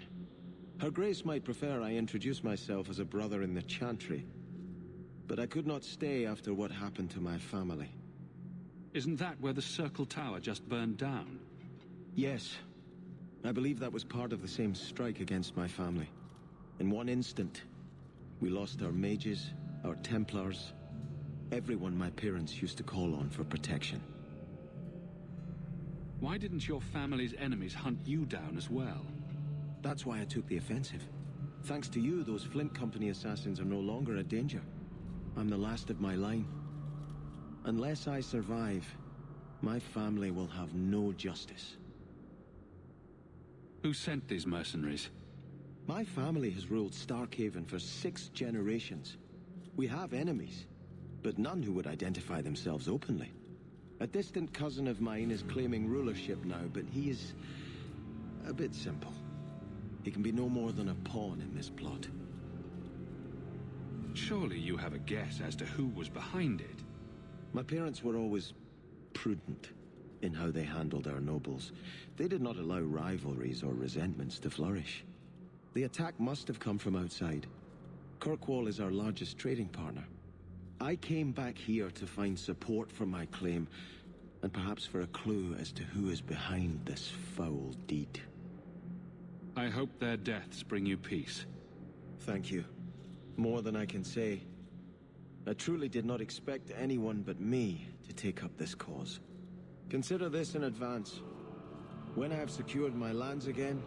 Her Grace might prefer I introduce myself as a brother in the Chantry, but I could not stay after what happened to my family. Isn't that where the Circle Tower just burned down? Yes. I believe that was part of the same strike against my family. In one instant, we lost our mages, our Templars, everyone my parents used to call on for protection. Why didn't your family's enemies hunt you down as well? That's why I took the offensive. Thanks to you, those Flint Company assassins are no longer a danger. I'm the last of my line. Unless I survive, my family will have no justice. Who sent these mercenaries? My family has ruled Starkhaven for 6 generations. We have enemies, but none who would identify themselves openly. A distant cousin of mine is claiming rulership now, but he is a bit simple. He can be no more than a pawn in this plot. Surely you have a guess as to who was behind it. My parents were always prudent in how they handled our nobles. They did not allow rivalries or resentments to flourish. The attack must have come from outside. Kirkwall is our largest trading partner. I came back here to find support for my claim, and perhaps for a clue as to who is behind this foul deed. I hope their deaths bring you peace. Thank you. More than I can say. I truly did not expect anyone but me to take up this cause. Consider this in advance. When I have secured my lands again,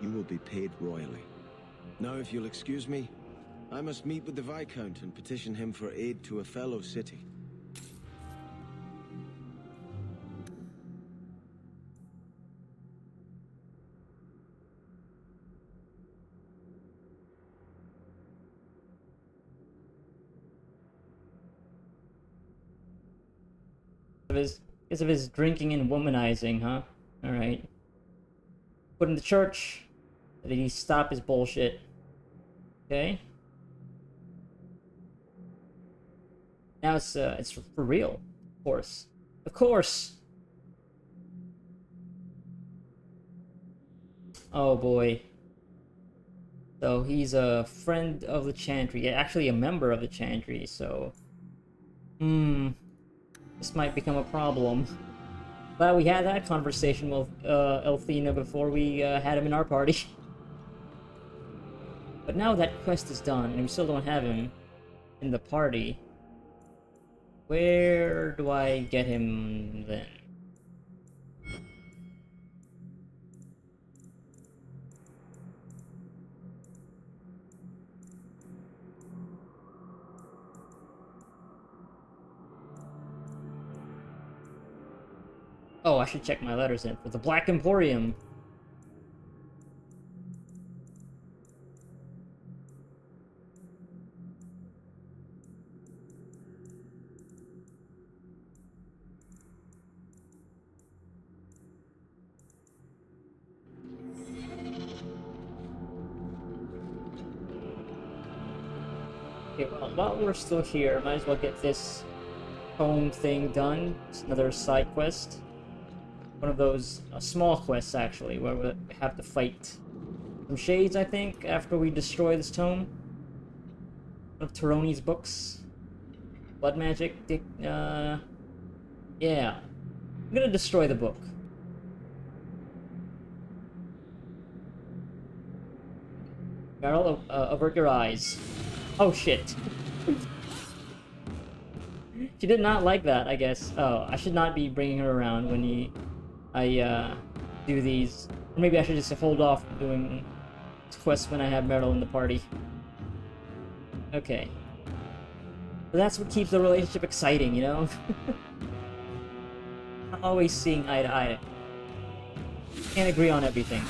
you will be paid royally. Now, if you'll excuse me, I must meet with the Viscount and petition him for aid to a fellow city. Because of his drinking and womanizing, huh? Alright. Put in the church. Did he stop his bullshit? Okay. Now it's for real. Of course. Of course! Oh boy. So he's a friend of the Chantry. Actually a member of the Chantry, so... This might become a problem. Glad we had that conversation with Elthina before we had him in our party. But now that quest is done, and we still don't have him in the party, where do I get him then? Oh, I should check my letters in for the Black Emporium. Okay, well, while we're still here, might as well get this home thing done. It's another side quest. One of those small quests, actually, where we have to fight some shades, I think, after we destroy this tome. One of Taroni's books. Blood magic. Yeah. I'm gonna destroy the book. Meryl, avert your eyes. Oh shit. She did not like that, I guess. Oh, I should not be bringing her around when I do these. Or maybe I should just hold off doing quests when I have Meryl in the party. Okay. But that's what keeps the relationship exciting, you know? Not always seeing eye to eye. Can't agree on everything.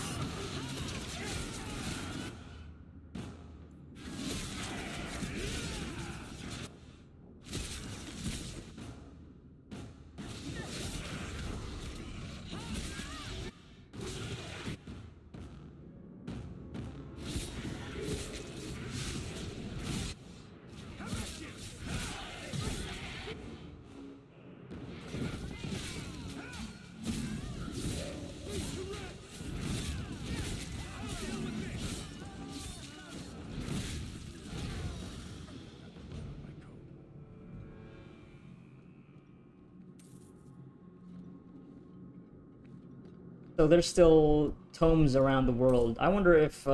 So there's still tomes around the world. I wonder if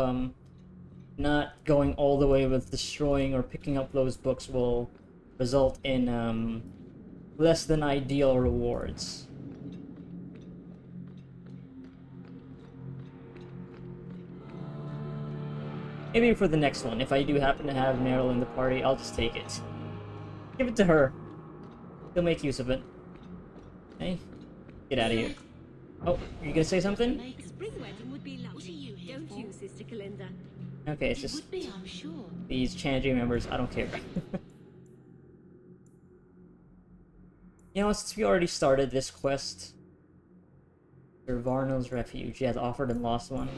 not going all the way with destroying or picking up those books will result in less than ideal rewards. Maybe for the next one, if I do happen to have Meryl in the party, I'll just take it. Give it to her. She'll make use of it. Okay? Get out of here. Oh, are you gonna say something? Spring wedding would be lovely. Don't you, Sister Kalinda? Okay, it's just Would be, I'm sure. these Chandri members, I don't care. You know, since we already started this quest, Sir Varno's Refuge, he has offered and lost one.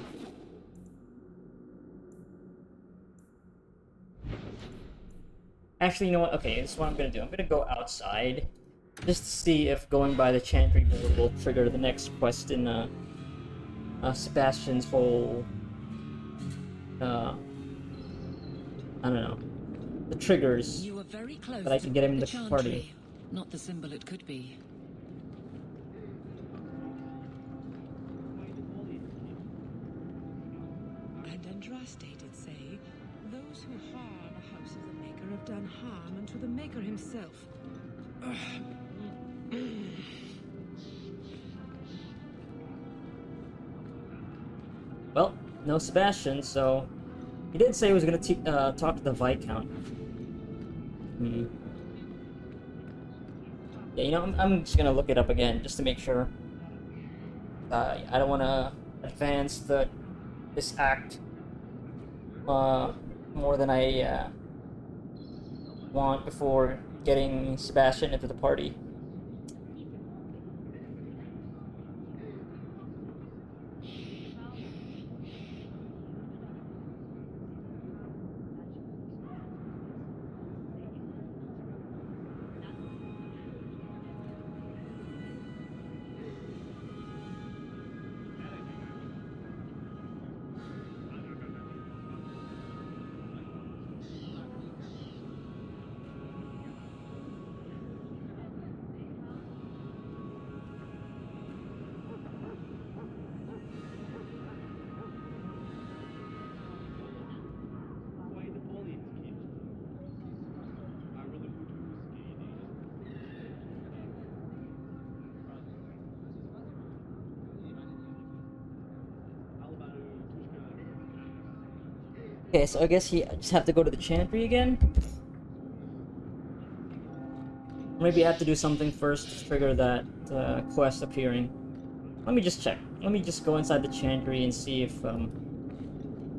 Actually, you know what? Okay, this is what I'm gonna do. I'm gonna go outside just to see if going by the Chantry board will trigger the next quest in Sebastian's whole I don't know, the triggers very close. But I can get him in the the party. Chantry, not the symbol it could be. And Andraste did say, those who harm a house of the Maker have done harm unto the Maker himself. Well, no Sebastian, so he did say he was gonna talk to the Viscount. Yeah, you know, I'm just gonna look it up again just to make sure. I don't want to advance this act more than I want before getting Sebastian into the party. Okay, so I guess he just have to go to the Chantry again? Maybe I have to do something first to trigger that quest appearing. Let me just check. Let me just go inside the Chantry and see if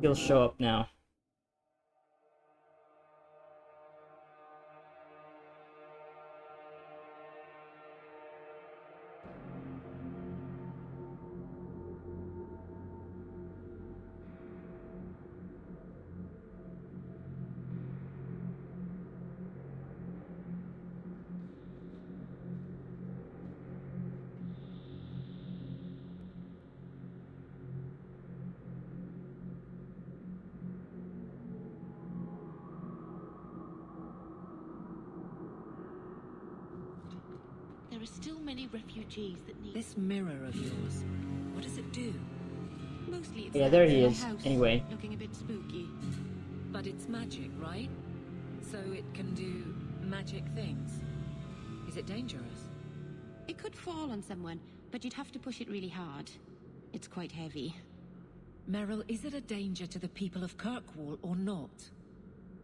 he'll show up now. There are still many refugees that need... This mirror of yours, what does it do? Mostly it's Yeah, there he in my is. house, Anyway. looking a bit spooky. But it's magic, right? So it can do magic things. Is it dangerous? It could fall on someone, but you'd have to push it really hard. It's quite heavy. Meryl, is it a danger to the people of Kirkwall or not?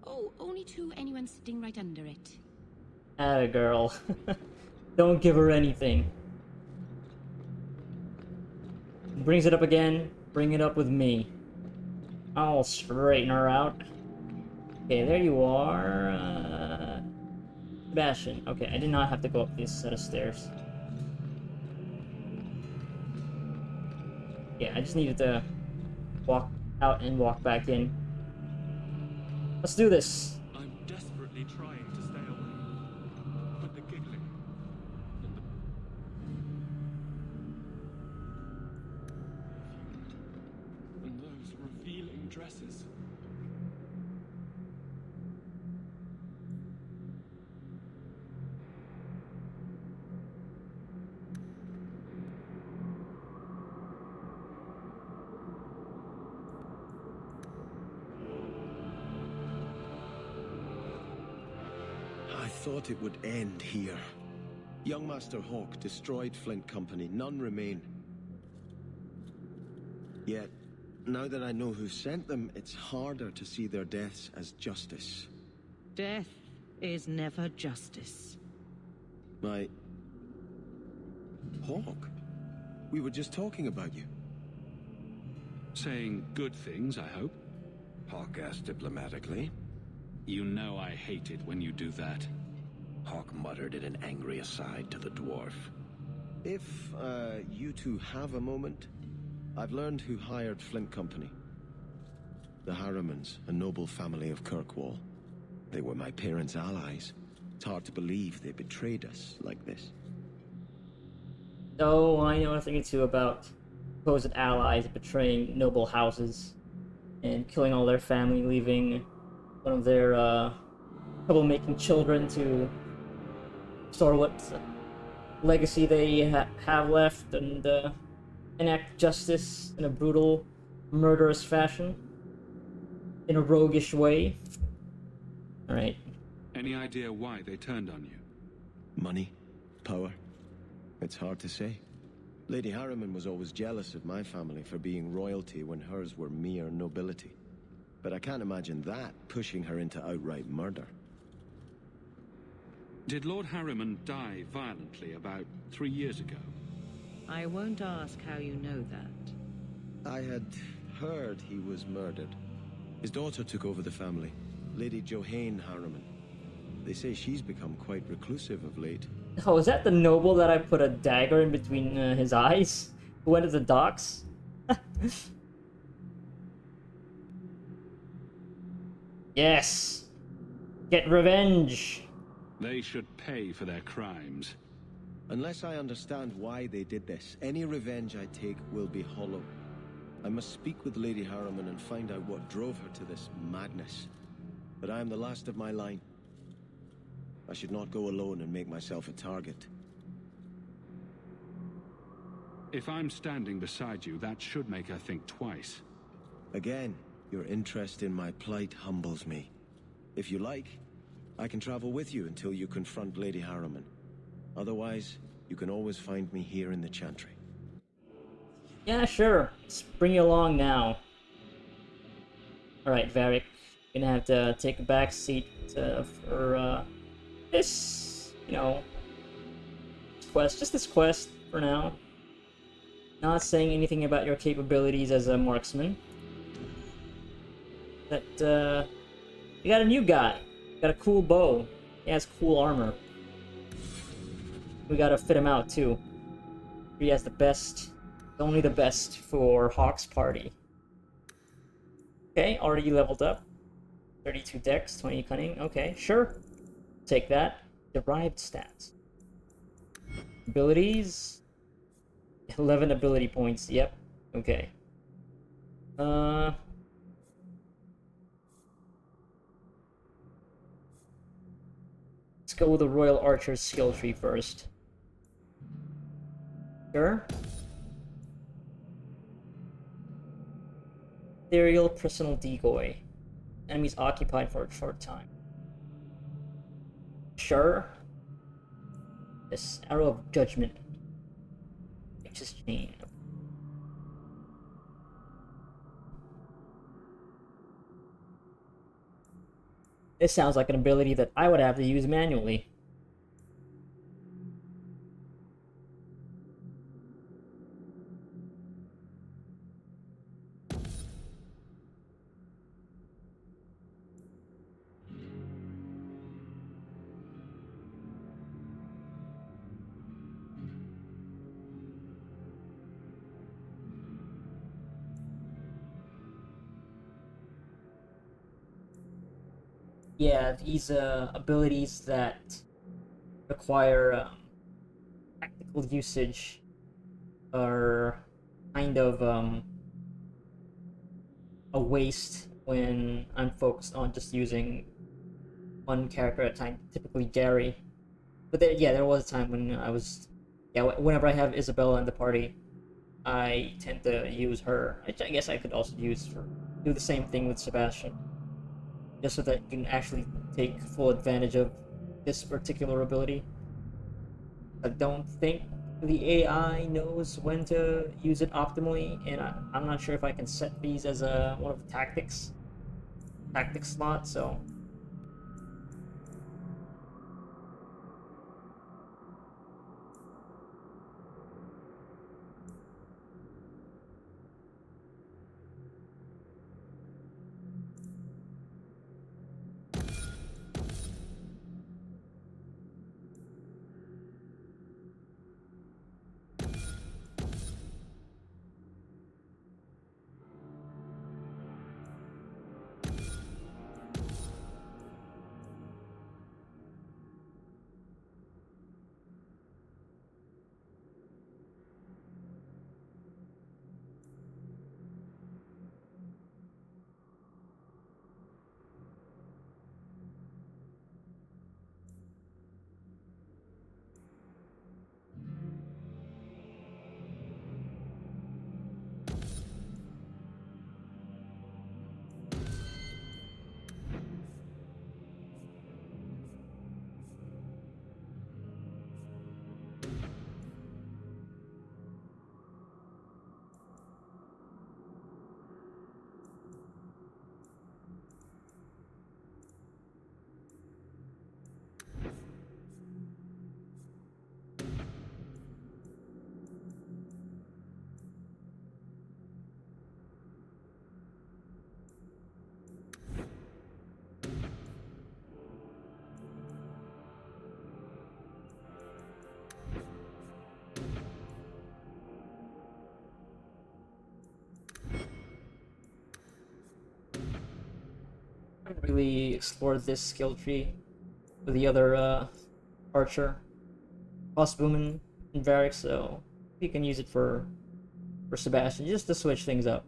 Oh, only to anyone sitting right under it. Atta girl. Don't give her anything. Brings it up again. Bring it up with me. I'll straighten her out. Okay, there you are. Sebastian. Okay, I did not have to go up this set of stairs. Yeah, I just needed to walk out and walk back in. Let's do this. I'm desperately trying to stay away. But the giggling and those revealing dresses. I thought it would end here. Young Master Hawk destroyed Flint Company, none remain. Yet, now that I know who sent them, it's harder to see their deaths as justice. Death is never justice. My... Hawk? We were just talking about you. Saying good things, I hope. Hawk asked diplomatically. You know I hate it when you do that. Hawk muttered in an angry aside to the dwarf. If, you two have a moment, I've learned who hired Flint Company. The Harrimans, a noble family of Kirkwall. They were my parents' allies. It's hard to believe they betrayed us like this. Oh, I know a thing or two about supposed allies betraying noble houses and killing all their family, leaving one of their troublemaking children to store what legacy they have left and enact justice in a brutal, murderous fashion, in a roguish way. All right. Any idea why they turned on you? Money? Power? It's hard to say. Lady Harriman was always jealous of my family for being royalty when hers were mere nobility. But I can't imagine that pushing her into outright murder. Did Lord Harriman die violently about 3 years ago? I won't ask how you know that. I had heard he was murdered. His daughter took over the family, Lady Johanne Harriman. They say she's become quite reclusive of late. Oh, is that the noble that I put a dagger in between his eyes? Who went to the docks? Yes! Get revenge! They should pay for their crimes. Unless I understand why they did this, any revenge I take will be hollow. I must speak with Lady Harriman and find out what drove her to this madness. But I am the last of my line. I should not go alone and make myself a target. If I'm standing beside you, that should make her think twice. Again, your interest in my plight humbles me. If you like, I can travel with you until you confront Lady Harriman. Otherwise, you can always find me here in the Chantry. Yeah, sure. Let's bring you along now. Alright, Varric. Gonna have to take a back seat for this, you know, quest. Just this quest for now. Not saying anything about your capabilities as a marksman. But, we got a new guy. Got a cool bow. He has cool armor. We gotta fit him out, too. He has the best, only the best for Hawk's party. Okay, already leveled up. 32 dex, 20 cunning. Okay, sure. Take that. Derived stats. Abilities. 11 ability points. Yep. Okay. Let's go with the Royal Archer's skill tree first. Sure. Ethereal personal decoy. Enemies occupied for a short time. Sure. This arrow of judgment. Righteous chain. This sounds like an ability that I would have to use manually. Yeah, these abilities that require tactical usage are kind of a waste when I'm focused on just using one character at a time, typically Gary. But there was a time when I was, whenever I have Isabella in the party, I tend to use her. Which I guess I could also do the same thing with Sebastian. Just so that you can actually take full advantage of this particular ability. I don't think the AI knows when to use it optimally, and I'm not sure if I can set these as one of the tactics slots, so... haven't really explored this skill tree with the other archer, Boom and Varric, so you can use it for Sebastian just to switch things up.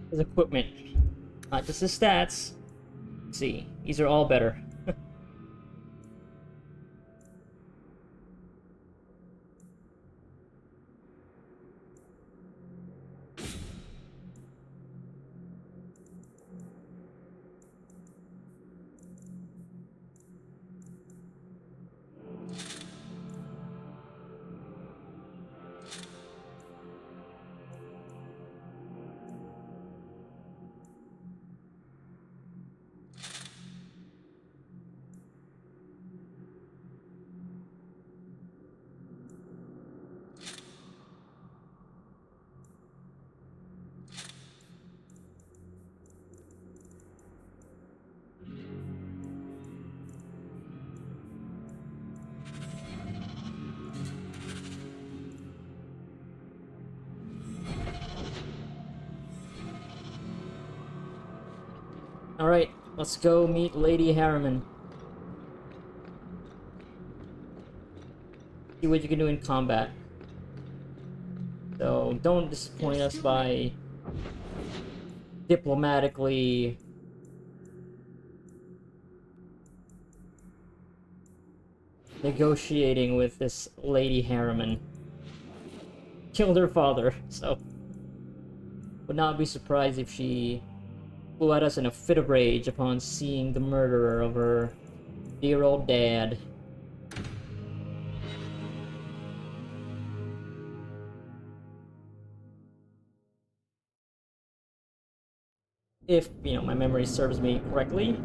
His equipment, not just his stats. Let's see, these are all better. Alright, let's go meet Lady Harriman. See what you can do in combat. So, don't disappoint us by diplomatically negotiating with this Lady Harriman. Killed her father, so would not be surprised if she flew at us in a fit of rage upon seeing the murderer of her dear old dad. If, you know, my memory serves me correctly.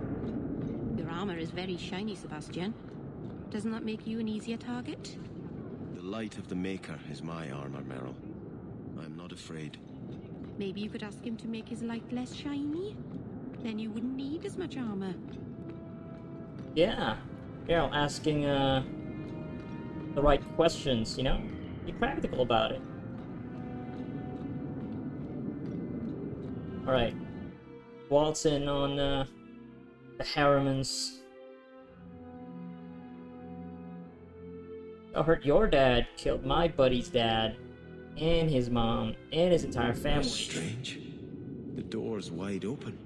Your armor is very shiny, Sebastian. Doesn't that make you an easier target? The light of the Maker is my armor, Meryl. I'm not afraid. Maybe you could ask him to make his light less shiny? Then you wouldn't need as much armor. Yeah. Carol asking, the right questions, you know? Be practical about it. Alright. Waltz in on, the Harrimans. I heard your dad killed my buddy's dad, and his mom, and his entire family. That's strange. The door's wide open,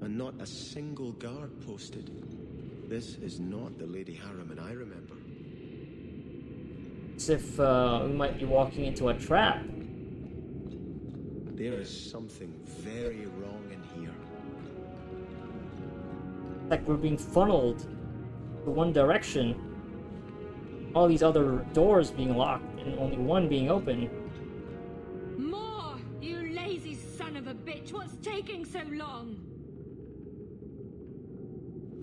and not a single guard posted. This is not the Lady Harriman I remember. As if, we might be walking into a trap. There is something very wrong in here. Like we're being funneled to one direction. All these other doors being locked, and only one being open. More! You lazy son of a bitch! What's taking so long?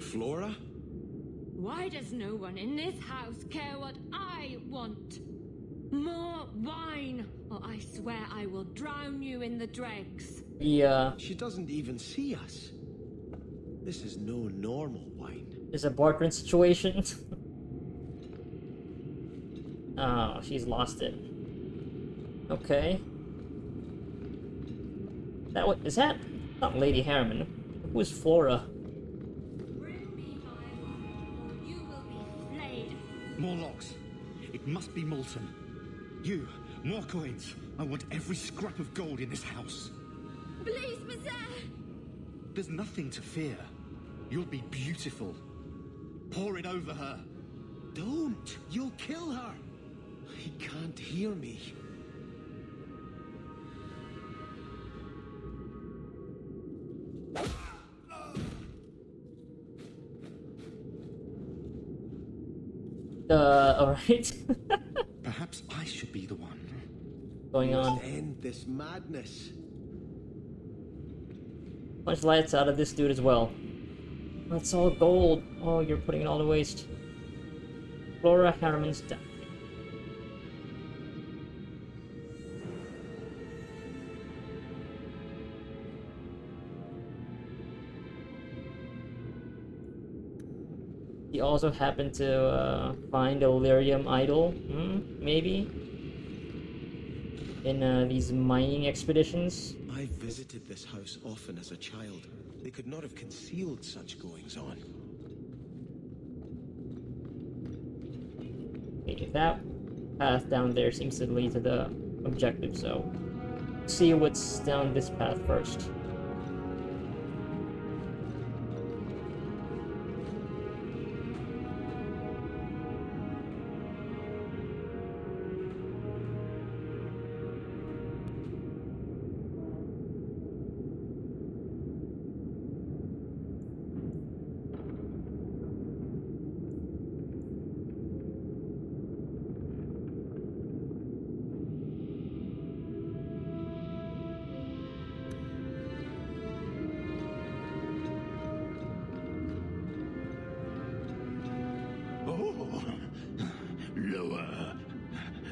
Flora? Why does no one in this house care what I want? More wine, or I swear I will drown you in the dregs. She doesn't even see us. This is no normal wine. There's a bartering situation. Oh, she's lost it. Okay. Is that not Lady Harriman? Who is Flora? Bring me my wine, or you will be flayed. More logs. It must be molten. You, more coins. I want every scrap of gold in this house. Please, monsieur! There's nothing to fear. You'll be beautiful. Pour it over her. Don't! You'll kill her! He can't hear me. Alright. Perhaps I should be the one. Going on. Let's end this madness. Punch lights out of this dude as well. That's all gold. Oh, you're putting it all to waste. Flora Harriman's death. He also happened to find a lyrium idol, maybe? In these mining expeditions. I visited this house often as a child. They could not have concealed such goings on. Okay, that path down there seems to lead to the objective, so see what's down this path first.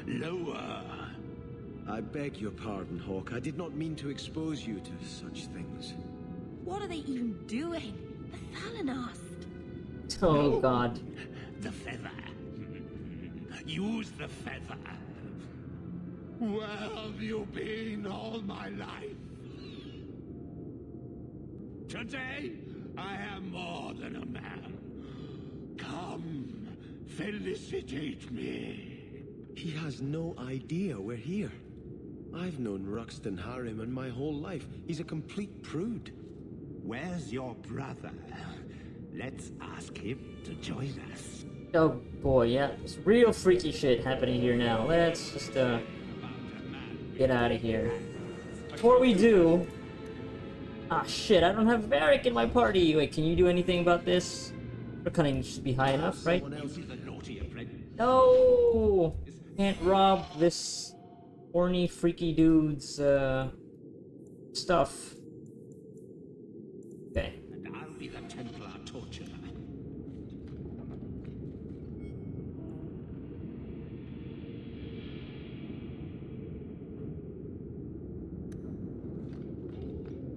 Lower. I beg your pardon, Hawk. I did not mean to expose you to such things. What are they even doing? The Thalanast. Oh god. The feather. Use the feather. Where have you been all my life? Today, I am more than a man. Come, felicitate me. He has no idea we're here. I've known Ruxton Harriman my whole life. He's a complete prude. Where's your brother? Let's ask him to join us. Oh boy, yeah, it's real freaky shit happening here now. Let's just get out of here. Before we do, ah shit, I don't have Varric in my party. Wait, can you do anything about this? Our cunning should be high enough, right? No, can't rob this horny, freaky dude's stuff. Okay. And I'll be the Templar torturer.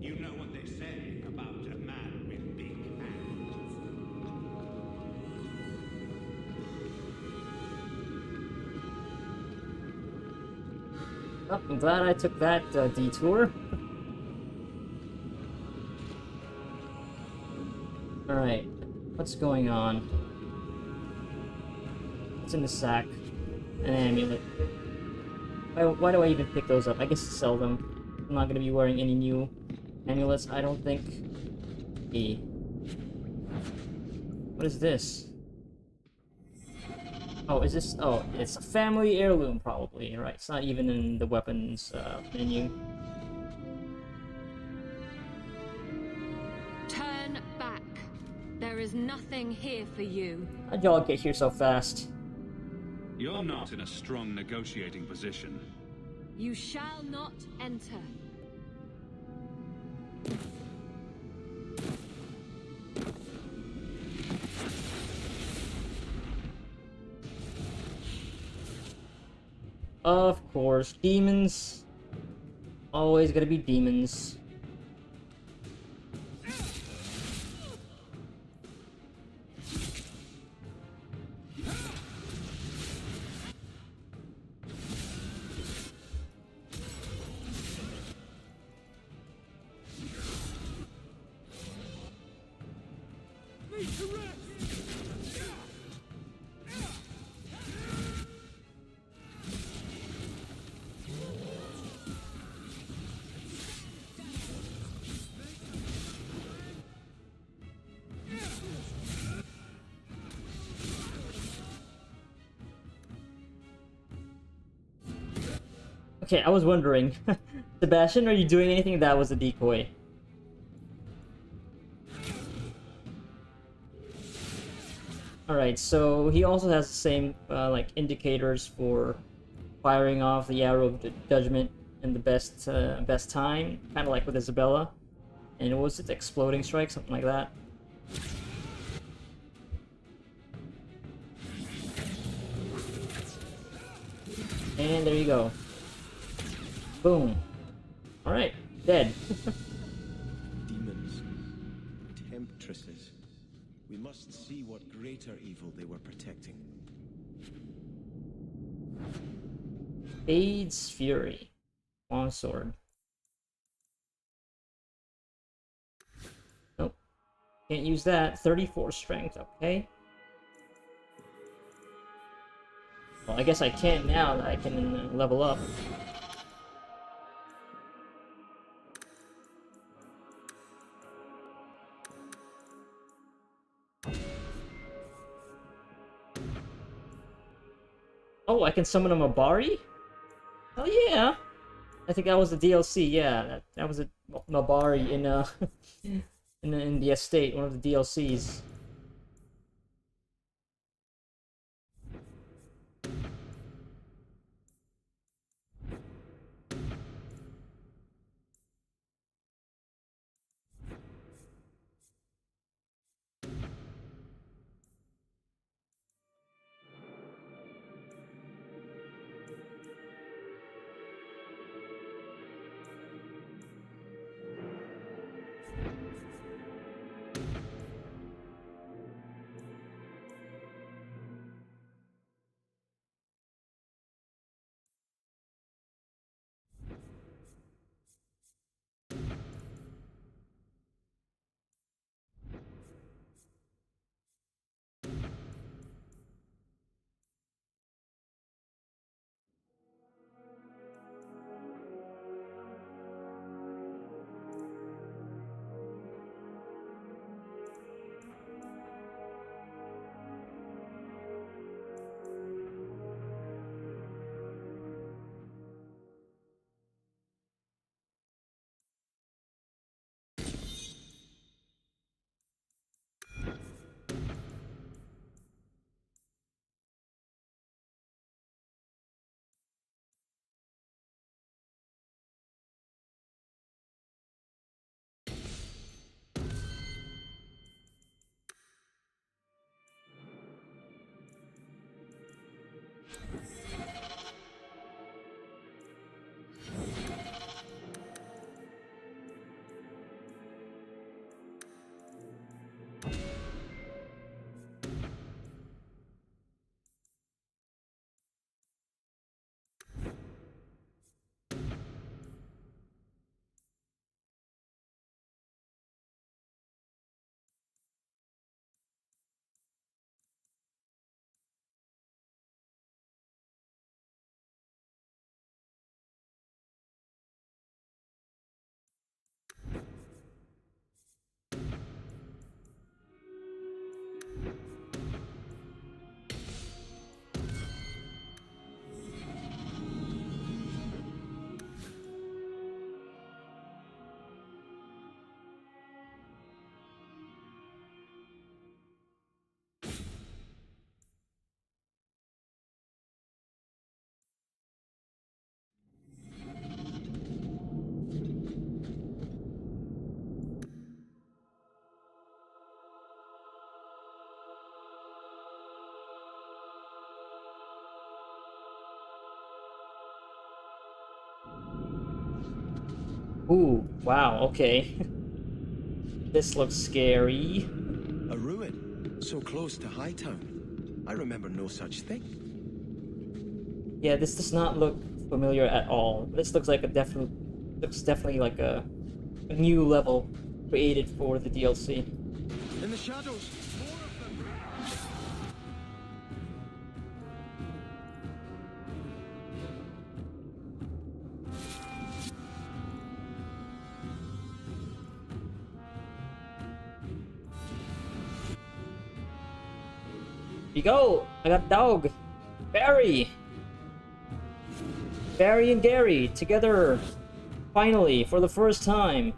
You know what they say about a man with big hands. Oh, I'm glad I took that detour. Alright, what's going on? What's in the sack? An amulet. Why do I even pick those up? I guess to sell them. I'm not going to be wearing any new amulets, I don't think. E. What is this? Oh, is this... Oh, it's a family heirloom, probably, right? It's not even in the weapons menu. Turn back. There is nothing here for you. How'd y'all get here so fast? You're not in a strong negotiating position. You shall not enter. Of course, demons. Always gonna be demons. Okay, I was wondering. Sebastian, are you doing anything? That was a decoy. Alright, so he also has the same, like, indicators for firing off the Arrow of Judgment in the best time. Kind of like with Isabella. And was it Exploding Strike? Something like that. And there you go. Boom. Alright, dead. Demons. Temptresses. We must see what greater evil they were protecting. Aids Fury. Long sword. Nope. Can't use that. 34 strength, okay. Well, I guess I can't now that I can level up. Oh, I can summon a Mabari? Oh yeah! I think that was the DLC, yeah. That was a Mabari in in the estate, one of the DLCs. Ooh, wow, okay. This looks scary. A ruin, so close to Hightown. I remember no such thing. Yeah, this does not look familiar at all. This looks like definitely like a new level created for the DLC. In the shadows! Here you go! I got dog! Barry! Barry and Gary together! Finally, for the first time!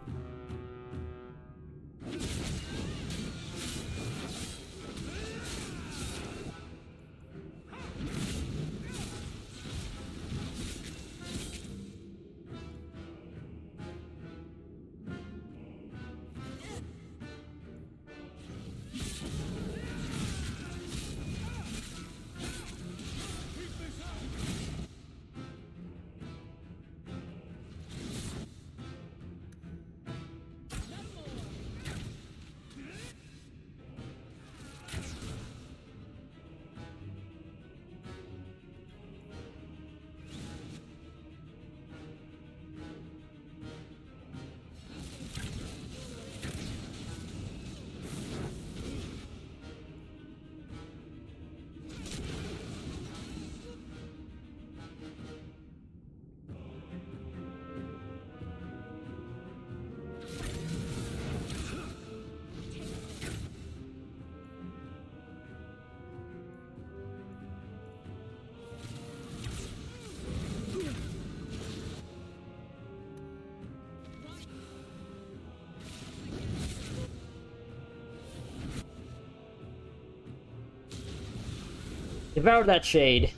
Devour that shade.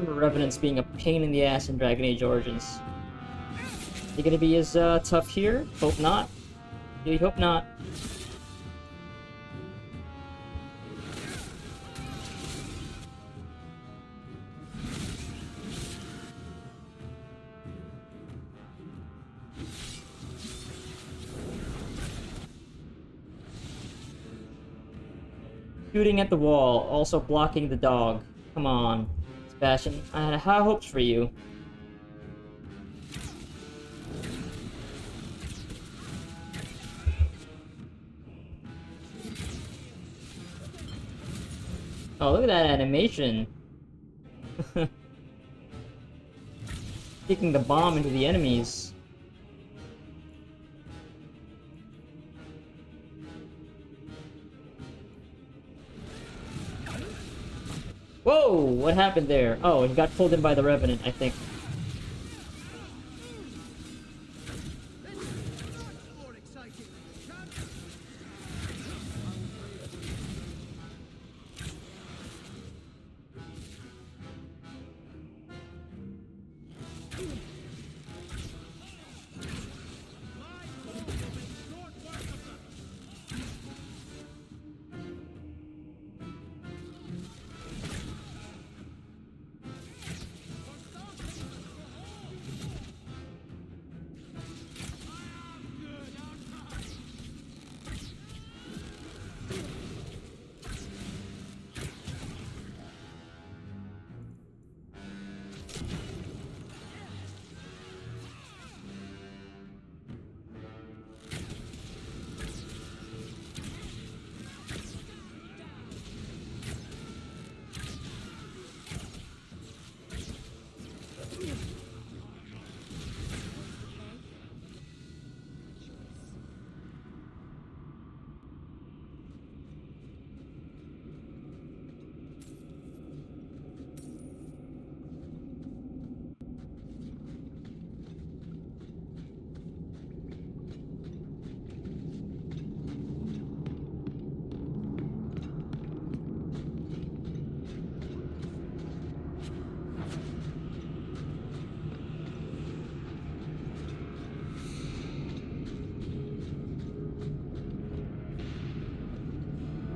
remember Revenants being a pain in the ass in Dragon Age Origins. You gonna be as tough here? Hope not. You hope not. Shooting at the wall, also blocking the dog. Come on, Sebastian. I had high hopes for you. Oh, look at that animation. Kicking the bomb into the enemies. Whoa! What happened there? Oh, he got pulled in by the Revenant, I think.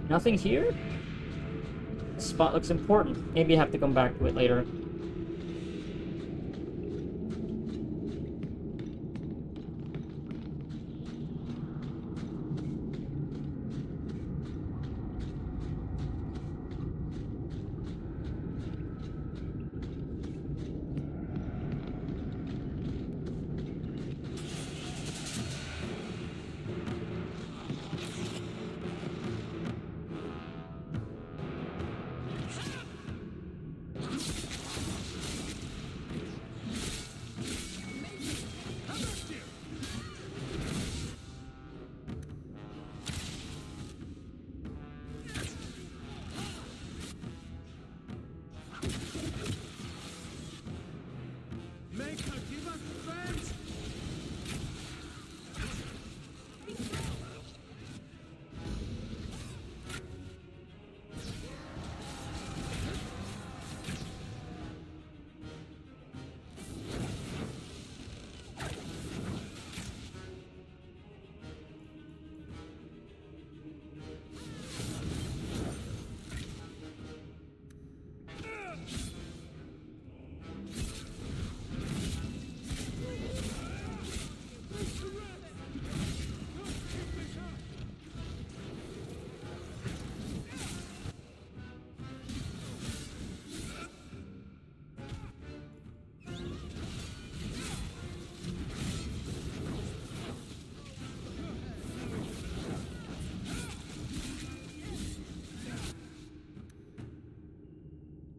Nothing here? This spot looks important. Maybe I have to come back to it later.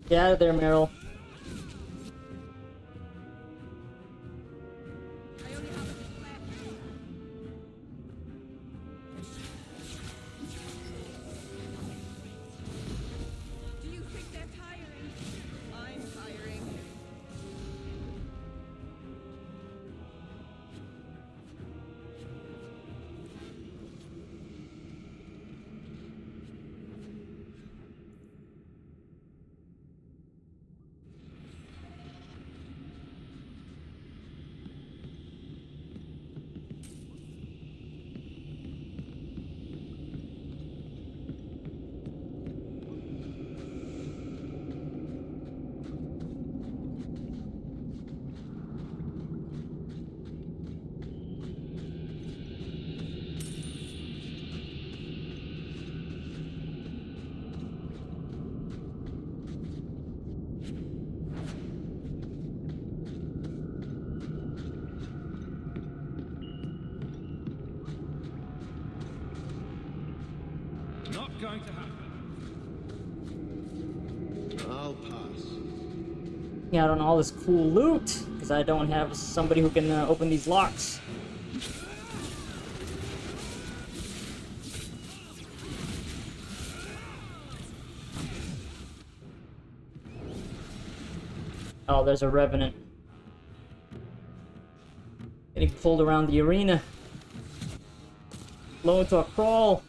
Get out of there, Meryl. Do you think they're tiring? I'm tiring. going to happen. I'll pass. Yeah, I don't know all this cool loot because I don't have somebody who can open these locks. Oh, there's a revenant. Getting pulled around the arena. Low into a crawl.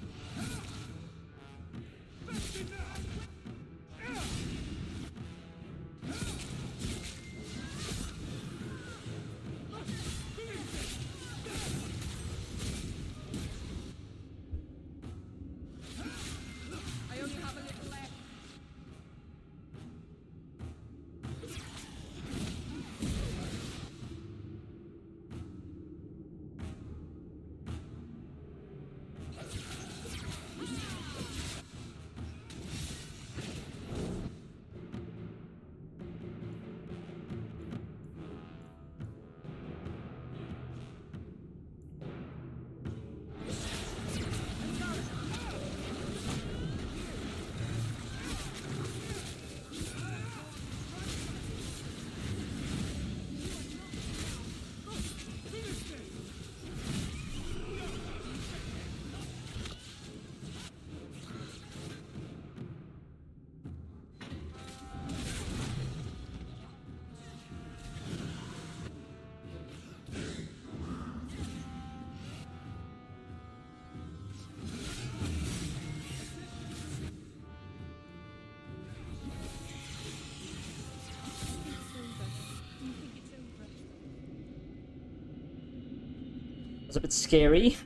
Was a bit scary.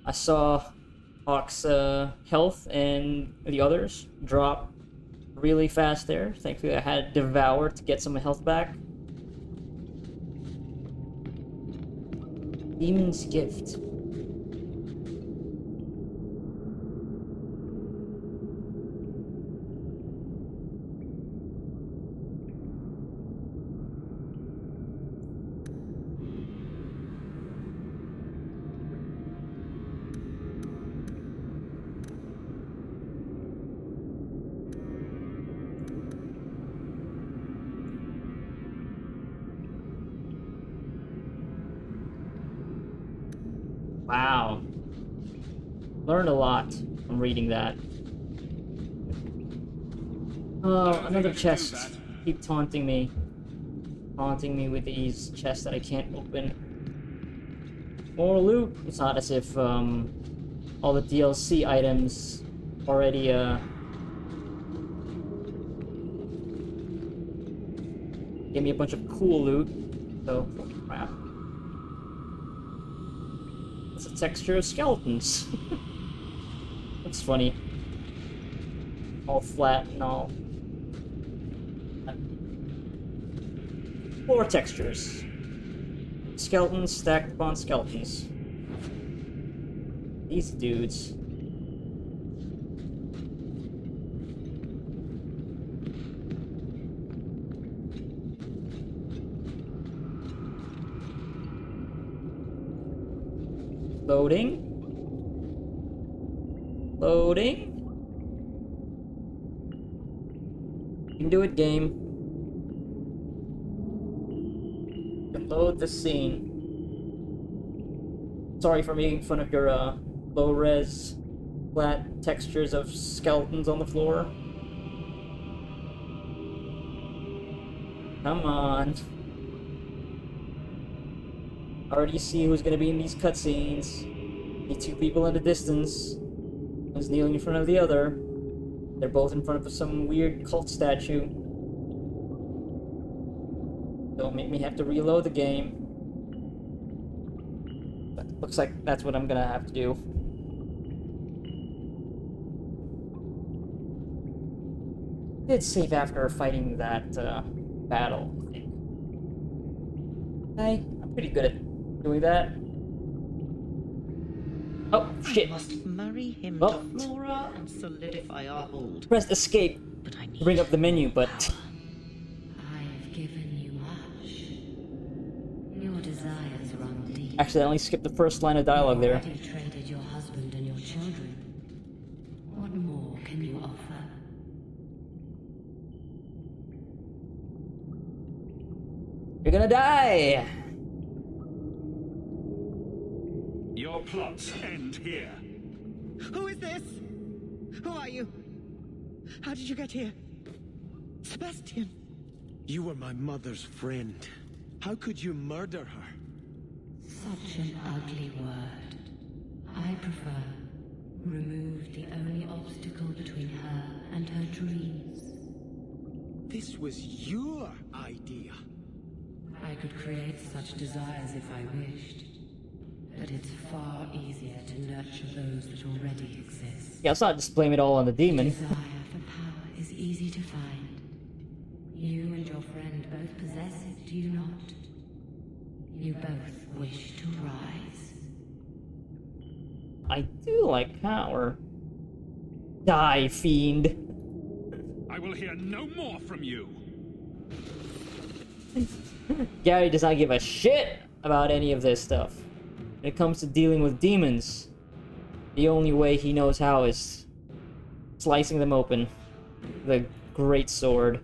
I saw Hawk's health and the others drop really fast there. Thankfully I had Devour to get some health back. Demon's Gift. Wow. Learned a lot from reading that. Oh, another chest. Keep taunting me. Taunting me with these chests that I can't open. More loot. It's not as if all the DLC items already gave me a bunch of cool loot. So, crap. It's a texture of skeletons. Looks funny. All flat and all. Floor textures. Skeletons stacked upon skeletons. These dudes. Loading. Loading. You can do it, game. You can load the scene. Sorry for making fun of your low-res flat textures of skeletons on the floor. Come on. Already see who's gonna be in these cutscenes. See two people in the distance. One's kneeling in front of the other. They're both in front of some weird cult statue. Don't make me have to reload the game. But looks like that's what I'm gonna have to do. Did save after fighting that battle, I think. I'm pretty good at doing that. Oh, shit. I must marry him Well, to Flora and solidify our hold. pressed escape to bring up the menu, but I've given you much. Your desires run deep. actually I only skipped the first line of dialogue there. You traded your husband and your children. What more You're gonna die! Your plots end here. Who is this? Who are you? How did you get here? Sebastian. You were my mother's friend. How could you murder her? Such an ugly word. I prefer remove the only obstacle between her and her dreams. This was your idea. I could create such desires if I wished. But it's far easier to nurture those that already exist. Yeah, let's not just blame it all on the demon. Desire for power is easy to find. You and your friend both possess it, do you not? You both wish to rise. I do like power. Die, fiend. I will hear no more from you. Gary does not give a shit about any of this stuff. When it comes to dealing with demons, the only way he knows how is slicing them open with a great sword.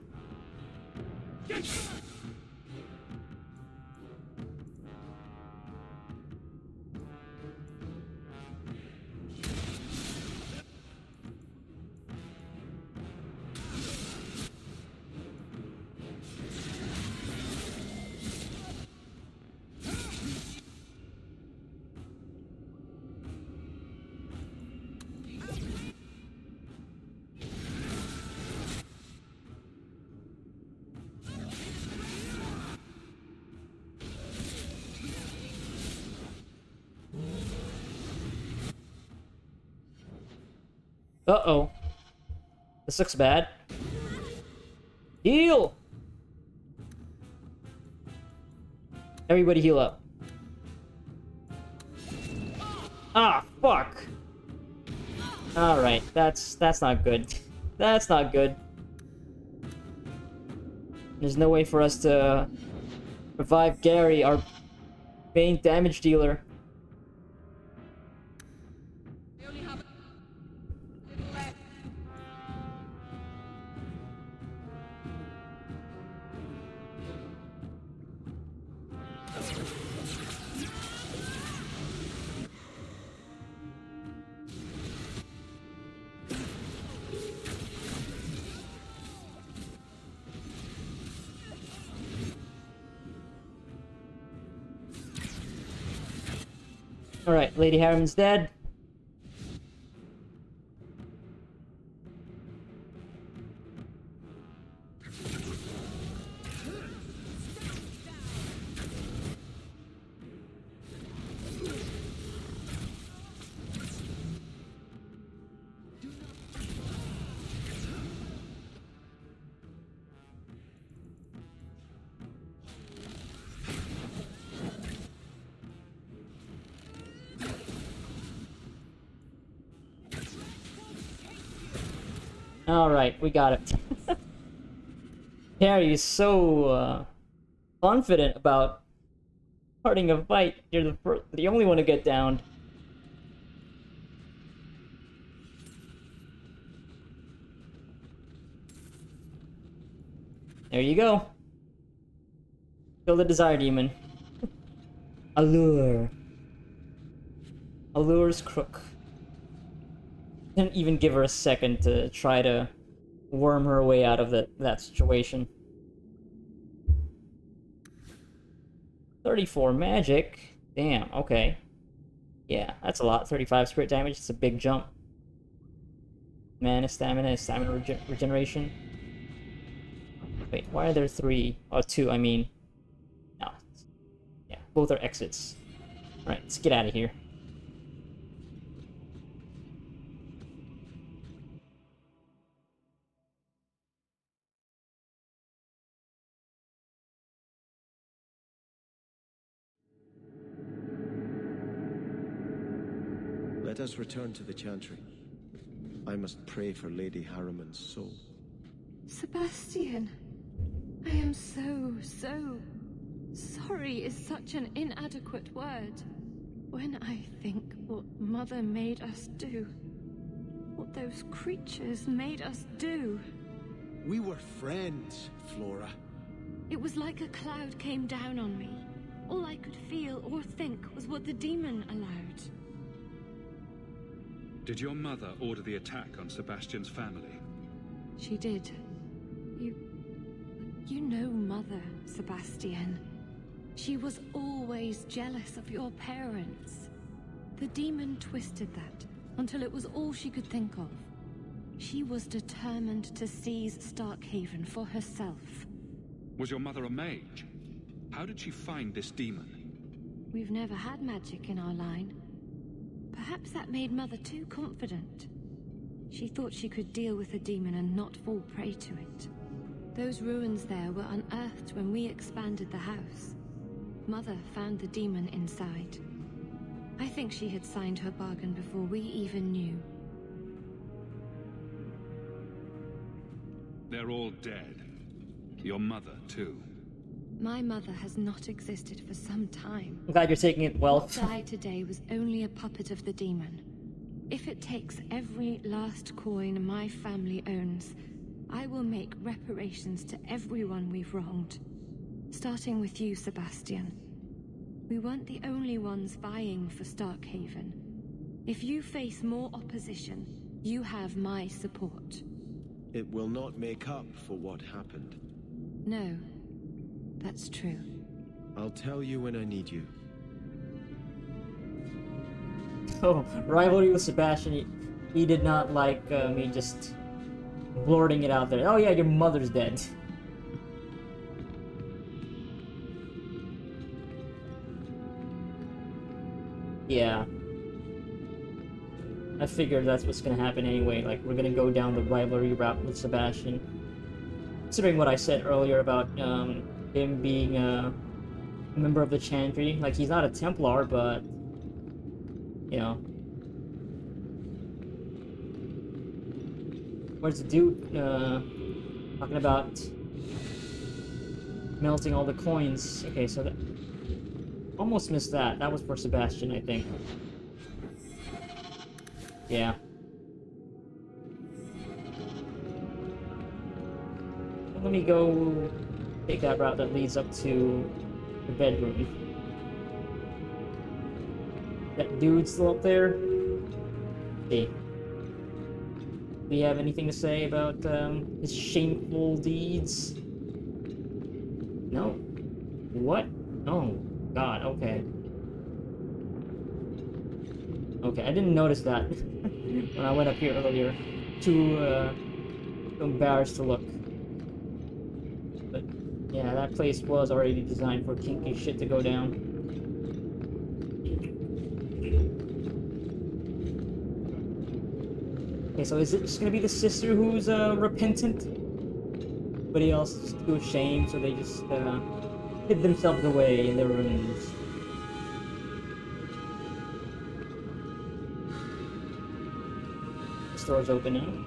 Uh-oh. This looks bad. Heal! Everybody heal up. Ah, fuck! Alright, that's not good. That's not good. There's no way for us to revive Gary, our main damage dealer. Alright, Lady Harriman's dead. Alright, we got it. Harry is so confident about starting a fight. You're the only one to get downed. There you go. Kill the Desire Demon. Allure. Allure's crook. Didn't even give her a second to try to worm her way out of that situation. 34 magic? Damn, okay. Yeah, that's a lot. 35 spirit damage, it's a big jump. Mana, stamina regeneration. Wait, why are there 3? Oh, 2, I mean. No. Yeah, both are exits. Alright, let's get out of here. Let us return to the Chantry. I must pray for Lady Harriman's soul. Sebastian, I am so sorry is such an inadequate word. When I think what Mother made us do, what those creatures made us do. We were friends, Flora. It was like a cloud came down on me. All I could feel or think was what the demon allowed. Did your mother order the attack on Sebastian's family? She did. You know Mother, Sebastian. She was always jealous of your parents. The demon twisted that until it was all she could think of. She was determined to seize Starkhaven for herself. Was your mother a mage? How did she find this demon? We've never had magic in our line. Perhaps that made Mother too confident. She thought she could deal with the demon and not fall prey to it. Those ruins there were unearthed when we expanded the house. Mother found the demon inside. I think she had signed her bargain before we even knew. They're all dead. Your mother, too. My mother has not existed for some time. I'm glad you're taking it well. What died today was only a puppet of the demon. If it takes every last coin my family owns, I will make reparations to everyone we've wronged. Starting with you, Sebastian. We weren't the only ones vying for Starkhaven. If you face more opposition, you have my support. It will not make up for what happened. No, that's true. I'll tell you when I need you. Oh, rivalry with Sebastian. He did not like me just blurting it out there. Oh yeah, your mother's dead. Yeah. I figured that's what's gonna happen anyway. Like, we're gonna go down the rivalry route with Sebastian. Considering what I said earlier about him being a member of the Chantry. Like, he's not a Templar, but you know. Where's the dude talking about melting all the coins? Okay, so that almost missed that. That was for Sebastian, I think. Yeah. Let me go take that route that leads up to the bedroom. That dude's still up there? Hey. Do you have anything to say about his shameful deeds? No? What? Oh, God, okay. Okay, I didn't notice that when I went up here earlier. Too embarrassed to look. But yeah, that place was already designed for kinky shit to go down. Okay, so is it just gonna be the sister who's repentant? Everybody else is too ashamed, so they just hid themselves away in their rooms. The store's opening.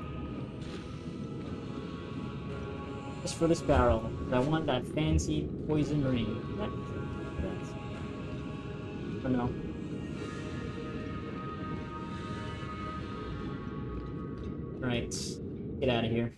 Just for this barrel. I want that fancy poison ring. Oh no. Right. Get out of here.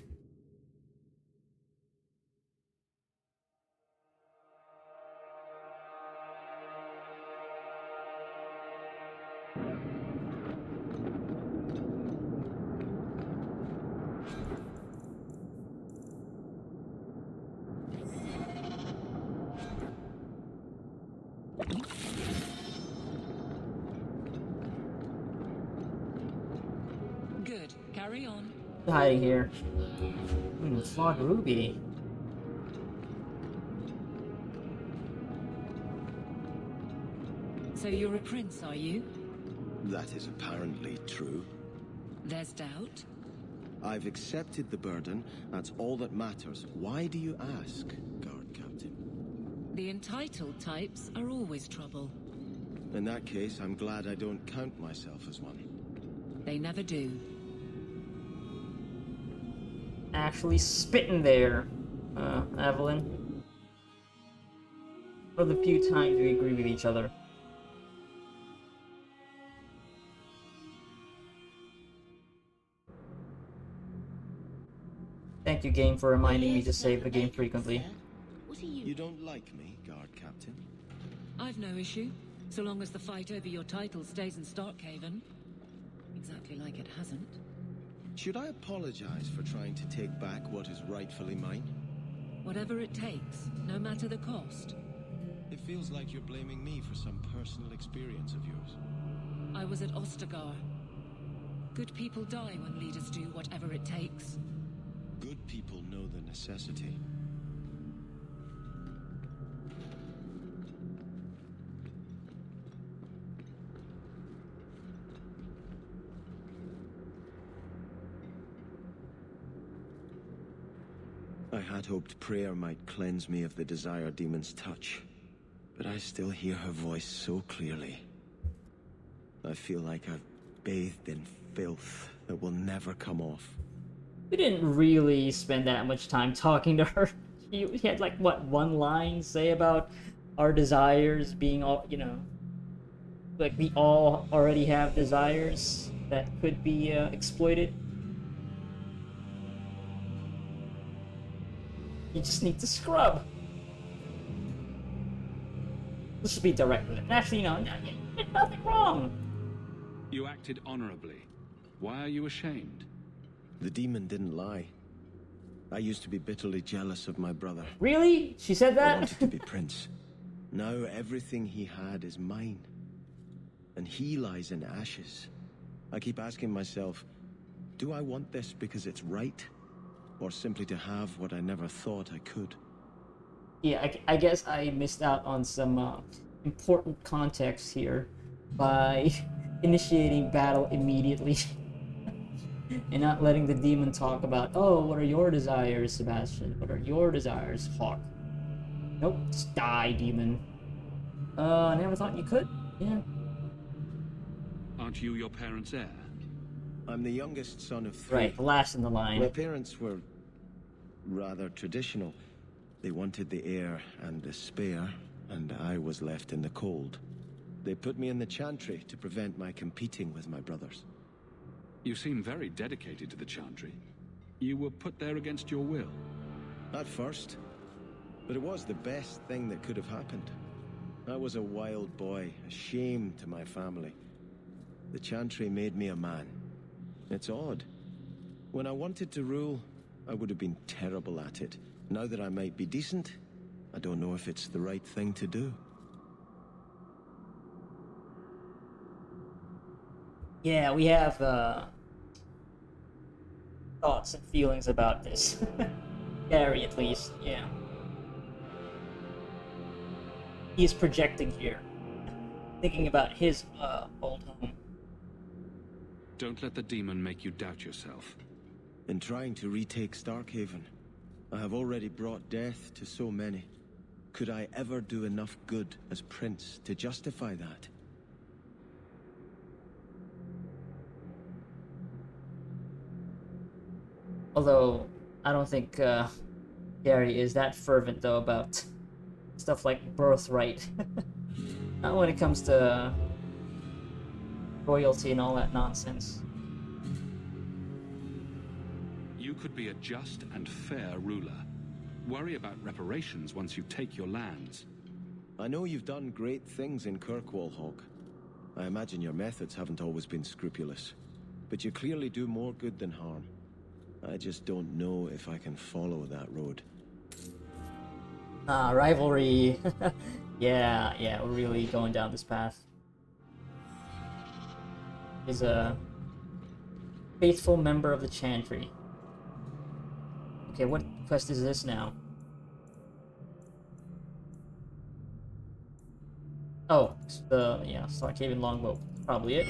Good. Carry on. Hiding here. Flawed ruby. So you're a prince, are you? That is apparently true. There's doubt? I've accepted the burden. That's all that matters. Why do you ask, Guard Captain? The entitled types are always trouble. In that case, I'm glad I don't count myself as one. They never do. Actually spitting there, Evelyn. For the few times we agree with each other. Thank you, game, for reminding me to save the game frequently. Was What are you... You don't like me, Guard Captain? I've no issue, so long as the fight over your title stays in Starkhaven. Exactly like it hasn't. Should I apologize for trying to take back what is rightfully mine? Whatever it takes, no matter the cost. It feels like you're blaming me for some personal experience of yours. I was at Ostagar. Good people die when leaders do whatever it takes. Good people know the necessity. I had hoped prayer might cleanse me of the Desire Demon's touch, but I still hear her voice so clearly. I feel like I've bathed in filth that will never come off. We didn't really spend that much time talking to her. She had like, what, one line say about our desires being all, you know, like we all already have desires that could be exploited. You just need to scrub. Let's just be direct with it. Actually, you know, you did nothing wrong. You acted honorably. Why are you ashamed? The demon didn't lie. I used to be bitterly jealous of my brother. Really? She said that? I wanted to be prince. Now everything he had is mine. And he lies in ashes. I keep asking myself, do I want this because it's right? Or simply to have what I never thought I could? Yeah, I guess I missed out on some important context here by initiating battle immediately. And not letting the demon talk about, oh, what are your desires, Sebastian? What are your desires, Hawke? Nope, just die, demon. I never thought you could. Yeah. Aren't you your parents' heir? I'm the youngest son of three. Right, the last in the line. My parents were rather traditional. They wanted the heir and the spare, and I was left in the cold. They put me in the Chantry to prevent my competing with my brothers. You seem very dedicated to the Chantry. You were put there against your will. At first. But it was the best thing that could have happened. I was a wild boy, a shame to my family. The Chantry made me a man. It's odd. When I wanted to rule, I would have been terrible at it. Now that I might be decent, I don't know if it's the right thing to do. Yeah, we have thoughts and feelings about this. Gary, at least, yeah. He's projecting here, thinking about his old home. Don't let the demon make you doubt yourself. In trying to retake Starkhaven, I have already brought death to so many. Could I ever do enough good as Prince to justify that? Although, I don't think Gary is that fervent, though, about stuff like birthright. Not when it comes to royalty and all that nonsense. You could be a just and fair ruler. Worry about reparations once you take your lands. I know you've done great things in Kirkwall, Hawke. I imagine your methods haven't always been scrupulous. But you clearly do more good than harm. I just don't know if I can follow that road. Ah, rivalry. yeah, we're really going down this path. He's a faithful member of the Chantry. Okay, what quest is this now? Oh, it's the, yeah, Starkhaven Longbow. Probably it.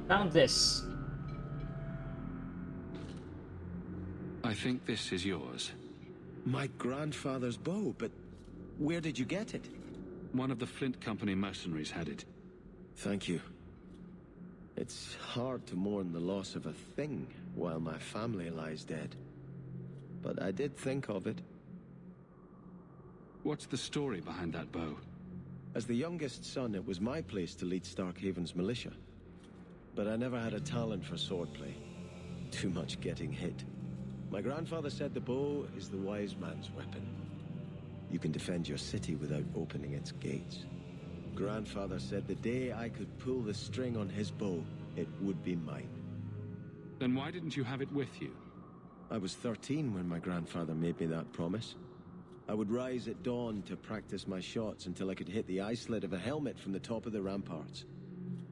Found this. I think this is yours. My grandfather's bow, but where did you get it? One of the Flint Company mercenaries had it. Thank you. It's hard to mourn the loss of a thing while my family lies dead. But I did think of it. What's the story behind that bow? As the youngest son, it was my place to lead Starkhaven's militia. But I never had a talent for swordplay. too much getting hit. My grandfather said the bow is the wise man's weapon. You can defend your city without opening its gates. Grandfather said the day I could pull the string on his bow, it would be mine. Then why didn't you have it with you? I was 13 when my grandfather made me that promise. I would rise at dawn to practice my shots until I could hit the eye slit of a helmet from the top of the ramparts.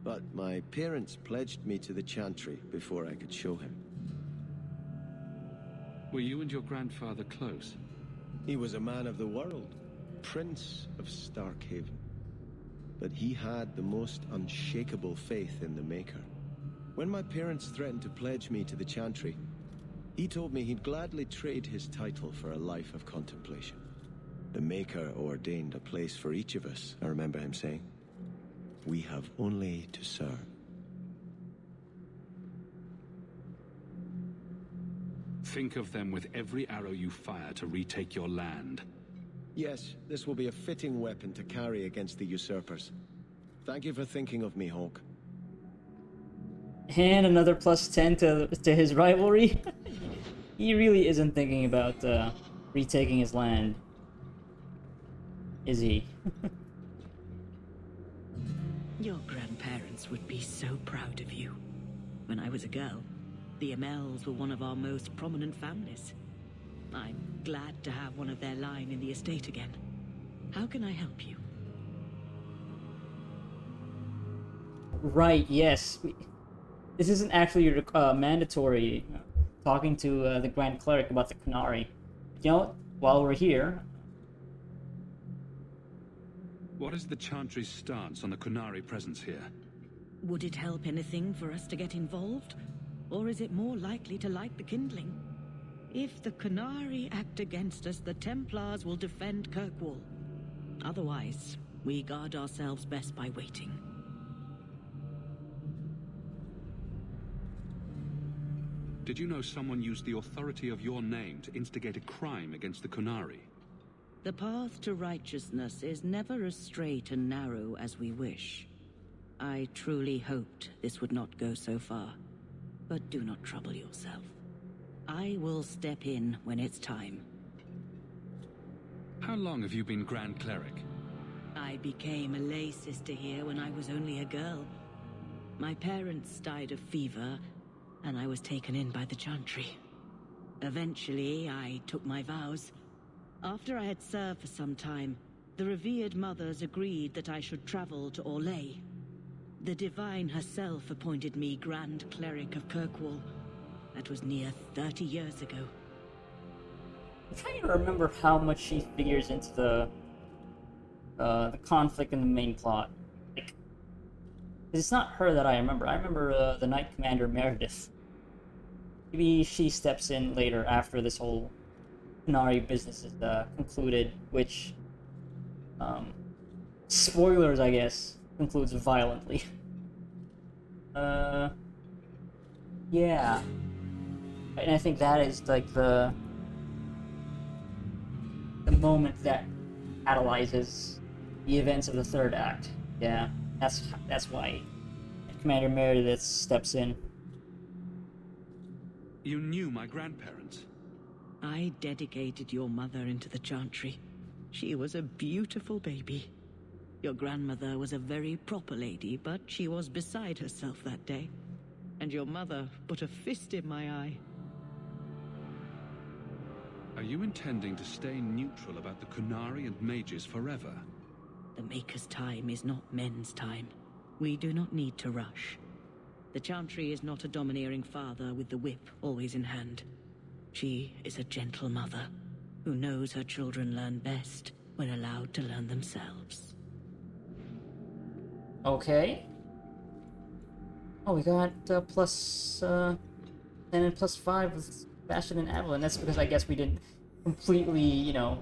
But my parents pledged me to the Chantry before I could show him. Were you and your grandfather close? He was a man of the world, Prince of Starkhaven. But he had the most unshakable faith in the Maker. When my parents threatened to pledge me to the Chantry, he told me he'd gladly trade his title for a life of contemplation. The Maker ordained a place for each of us, I remember him saying. We have only to serve. Think of them with every arrow you fire to retake your land. Yes, this will be a fitting weapon to carry against the usurpers. Thank you for thinking of me, Hawke. And another plus 10 to his rivalry. He really isn't thinking about retaking his land, is he? Your grandparents would be so proud of you. When I was a girl, the Amels were one of our most prominent families. I'm glad to have one of their line in the estate again. How can I help you? Right, yes. This isn't actually mandatory talking to the Grand Cleric about the Qunari. You know, while we're here... What is the Chantry's stance on the Qunari presence here? Would it help anything for us to get involved? Or is it more likely to light the kindling? If the Qunari act against us, the Templars will defend Kirkwall. Otherwise, we guard ourselves best by waiting. Did you know someone used the authority of your name to instigate a crime against the Qunari? The path to righteousness is never as straight and narrow as we wish. I truly hoped this would not go so far, but do not trouble yourself. I will step in when it's time. How long have you been Grand Cleric? I became a lay sister here when I was only a girl. My parents died of fever, and I was taken in by the Chantry. Eventually, I took my vows. After I had served for some time, the revered mothers agreed that I should travel to Orlais. The Divine herself appointed me Grand Cleric of Kirkwall. That was near 30 years ago. I'm trying to remember how much she figures into the conflict in the main plot. Like, it's not her that I remember. I remember the Knight Commander Meredith. Maybe she steps in later after this whole Qunari business is concluded, which, spoilers, I guess, concludes violently. Yeah. And I think that is, like, the moment that catalyzes the events of the third act. Yeah, that's why Commander Meredith steps in. You knew my grandparents? I dedicated your mother into the Chantry. She was a beautiful baby. Your grandmother was a very proper lady, but she was beside herself that day. And your mother put a fist in my eye. Are you intending to stay neutral about the Qunari and mages forever? The Maker's time is not men's time. We do not need to rush. The Chantry is not a domineering father with the whip always in hand. She is a gentle mother who knows her children learn best when allowed to learn themselves. Okay. Oh, we got plus 10 and plus 5 with Bastion and Adeline. That's because I guess we didn't completely, you know,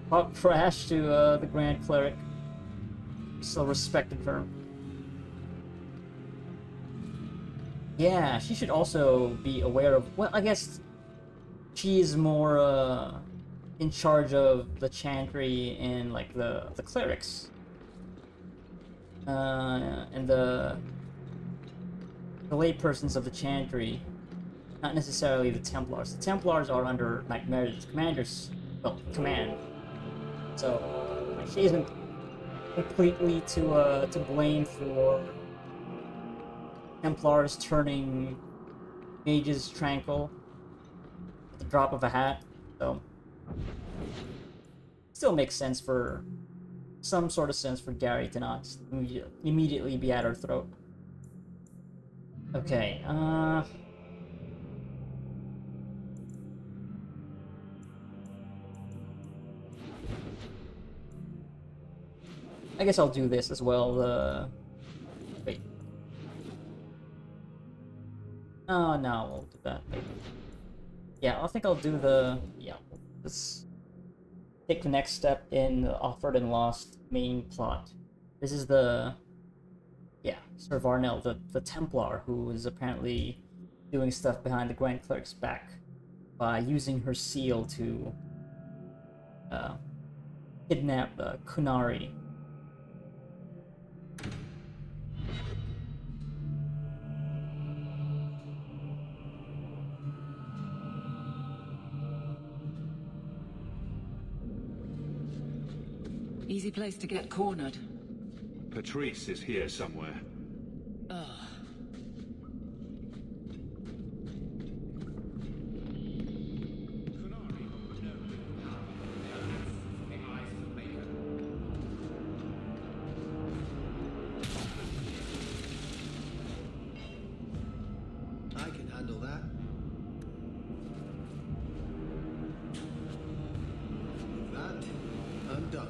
talk trash to the Grand Cleric. Still respected her. Yeah, she should also be aware of... Well, I guess she's more in charge of the Chantry and, like, the clerics. And the the laypersons of the Chantry, not necessarily the Templars. The Templars are under Knight Meredith's command. So she isn't completely to blame for Templars turning mages tranquil at the drop of a hat. So still makes sense for some sort of sense for Gary to not immediately be at her throat. Okay, I guess I'll do this as well, wait. Oh, no, we'll do that later. Yeah, I think I'll do let's take the next step in the Offered and Lost main plot. This is Sir Varnell, the Templar, who is apparently doing stuff behind the Grand Cleric's back by using her seal to kidnap Kunari. Easy place to get cornered. Patrice is here somewhere. Ugh. I can handle that. With that, I'm done.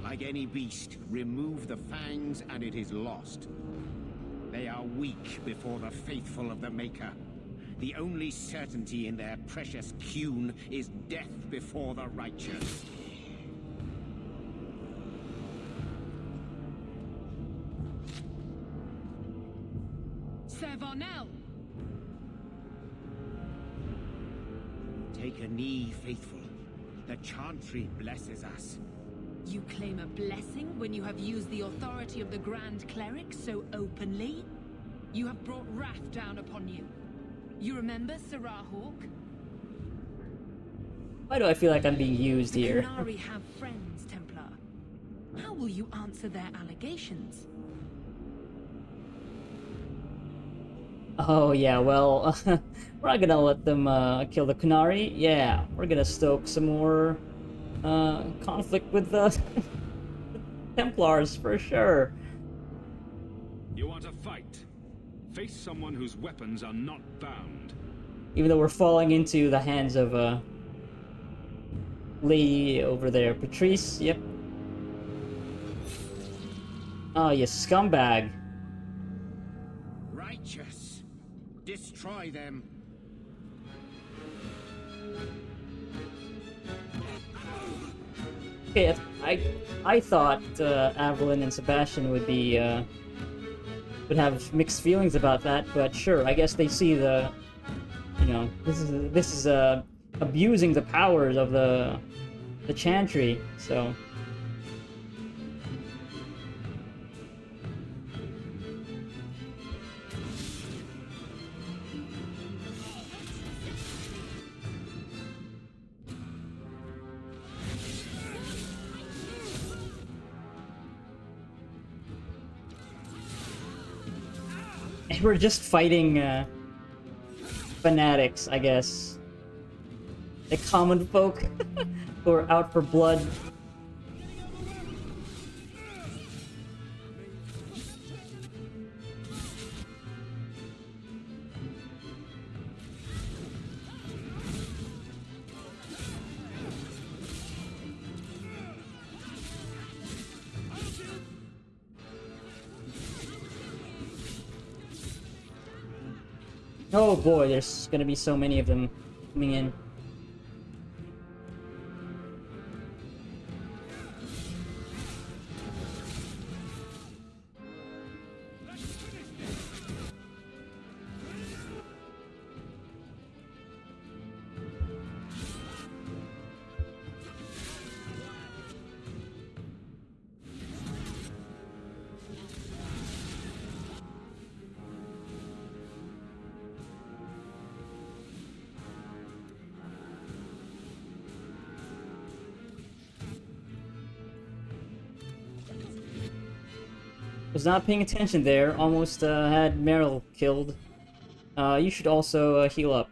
Like any beast, remove the fangs and it is lost. They are weak before the faithful of the Maker. The only certainty in their precious Qun is death before the righteous. Sir Varnell! Take a knee, faithful. The Chantry blesses us. You claim a blessing when you have used the authority of the Grand Cleric so openly? You have brought wrath down upon you. You remember Serah Hawk? Why do I feel like I'm being used The here? Qunari have friends, Templar. How will you answer their allegations? Oh yeah, well, we're not gonna let them kill the Qunari. Yeah, we're gonna stoke some more conflict with the Templars for sure. You want a fight? Face someone whose weapons are not bound. Even though we're falling into the hands of lady over there, Patrice. Yep. Oh, you scumbag. Righteous. Destroy them. Okay, I thought Evelyn and Sebastian would be would have mixed feelings about that, but sure, I guess they see the, you know, this is abusing the powers of the Chantry, so. We're just fighting fanatics, I guess. The common folk who are out for blood. Oh boy, there's gonna be so many of them coming in. Was not paying attention there. Almost had Meryl killed. You should also heal up.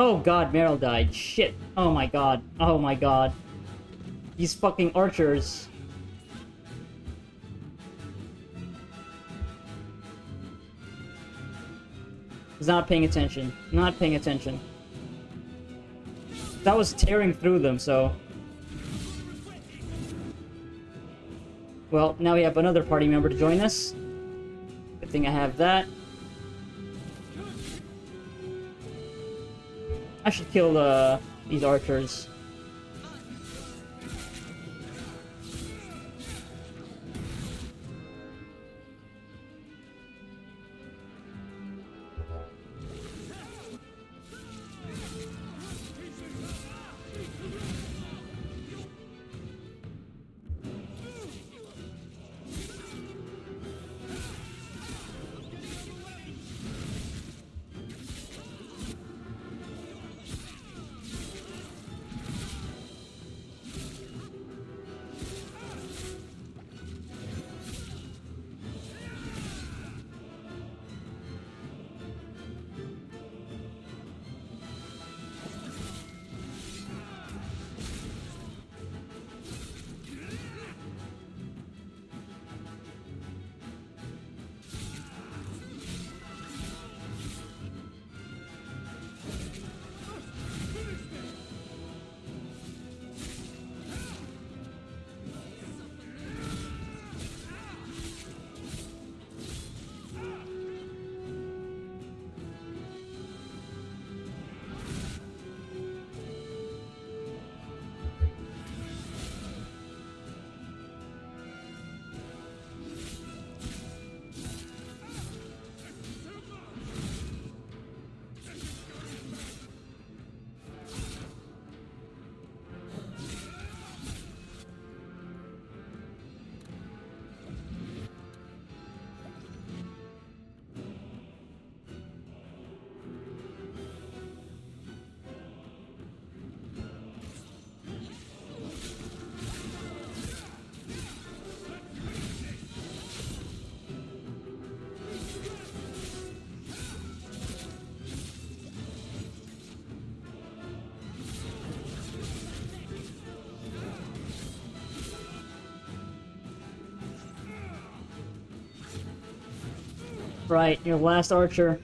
Oh god, Meryl died. Shit. Oh my god. Oh my god. These fucking archers. Was not paying attention. Not paying attention. That was tearing through them, so... Well, now we have another party member to join us. Good thing I have that. I should kill these archers. Right, your last archer.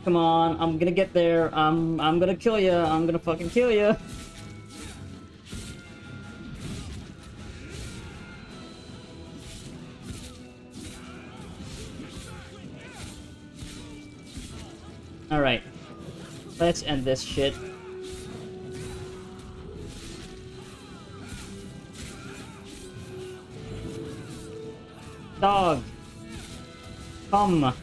Come on, I'm gonna get there. I'm gonna kill you. I'm gonna fucking kill you. Alright. Let's end this shit. Dog. Come.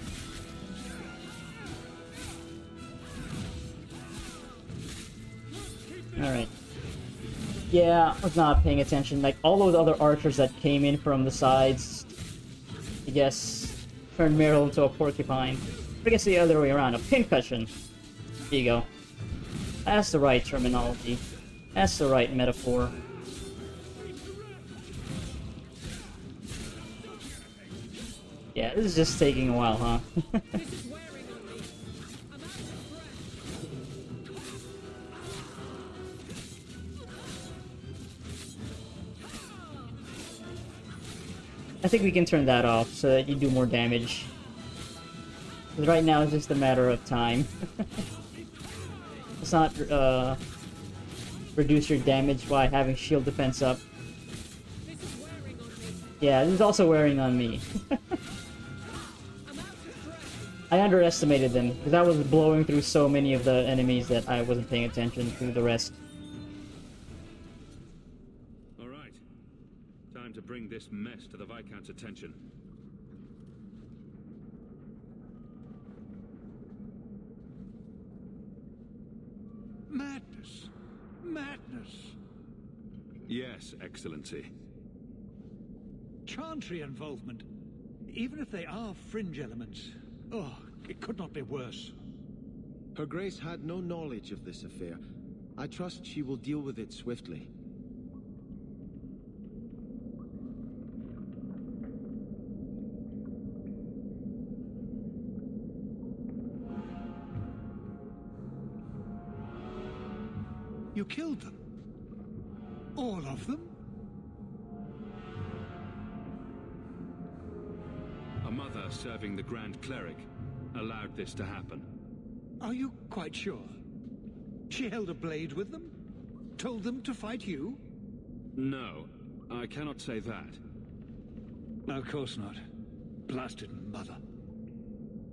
Yeah, I was not paying attention. Like, all those other archers that came in from the sides, I guess, turned Meryl into a porcupine. I guess the other way around, a pincushion. There you go. That's the right terminology. That's the right metaphor. Yeah, this is just taking a while, huh? I think we can turn that off so that you do more damage. 'Cause right now it's just a matter of time. Let's not reduce your damage by having shield defense up. Yeah, this is also wearing on me. I underestimated them, because I was blowing through so many of the enemies that I wasn't paying attention to the rest. Alright. Time to bring this mess to the Viscount's attention. Madness! Madness! Yes, Excellency. Chantry involvement. Even if they are fringe elements. Oh, it could not be worse. Her Grace had no knowledge of this affair. I trust she will deal with it swiftly. You killed them? All of them? A mother serving the Grand Cleric allowed this to happen. Are you quite sure? She held a blade with them? Told them to fight you? No, I cannot say that. Of course not. Blasted mother.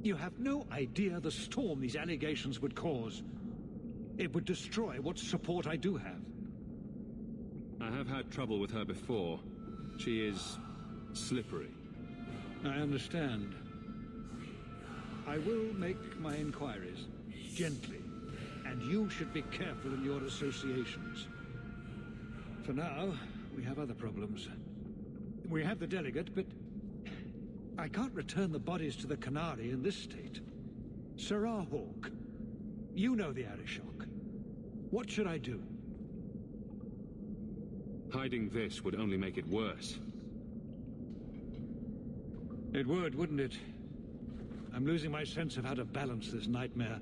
You have no idea the storm these allegations would cause. It would destroy what support I do have. I have had trouble with her before. She is slippery. I understand. I will make my inquiries, gently, and you should be careful in your associations. For now, we have other problems. We have the delegate, but I can't return the bodies to the Canary in this state. Serah Hawk, you know the Arishok. What should I do? Hiding this would only make it worse. It would, wouldn't it? I'm losing my sense of how to balance this nightmare.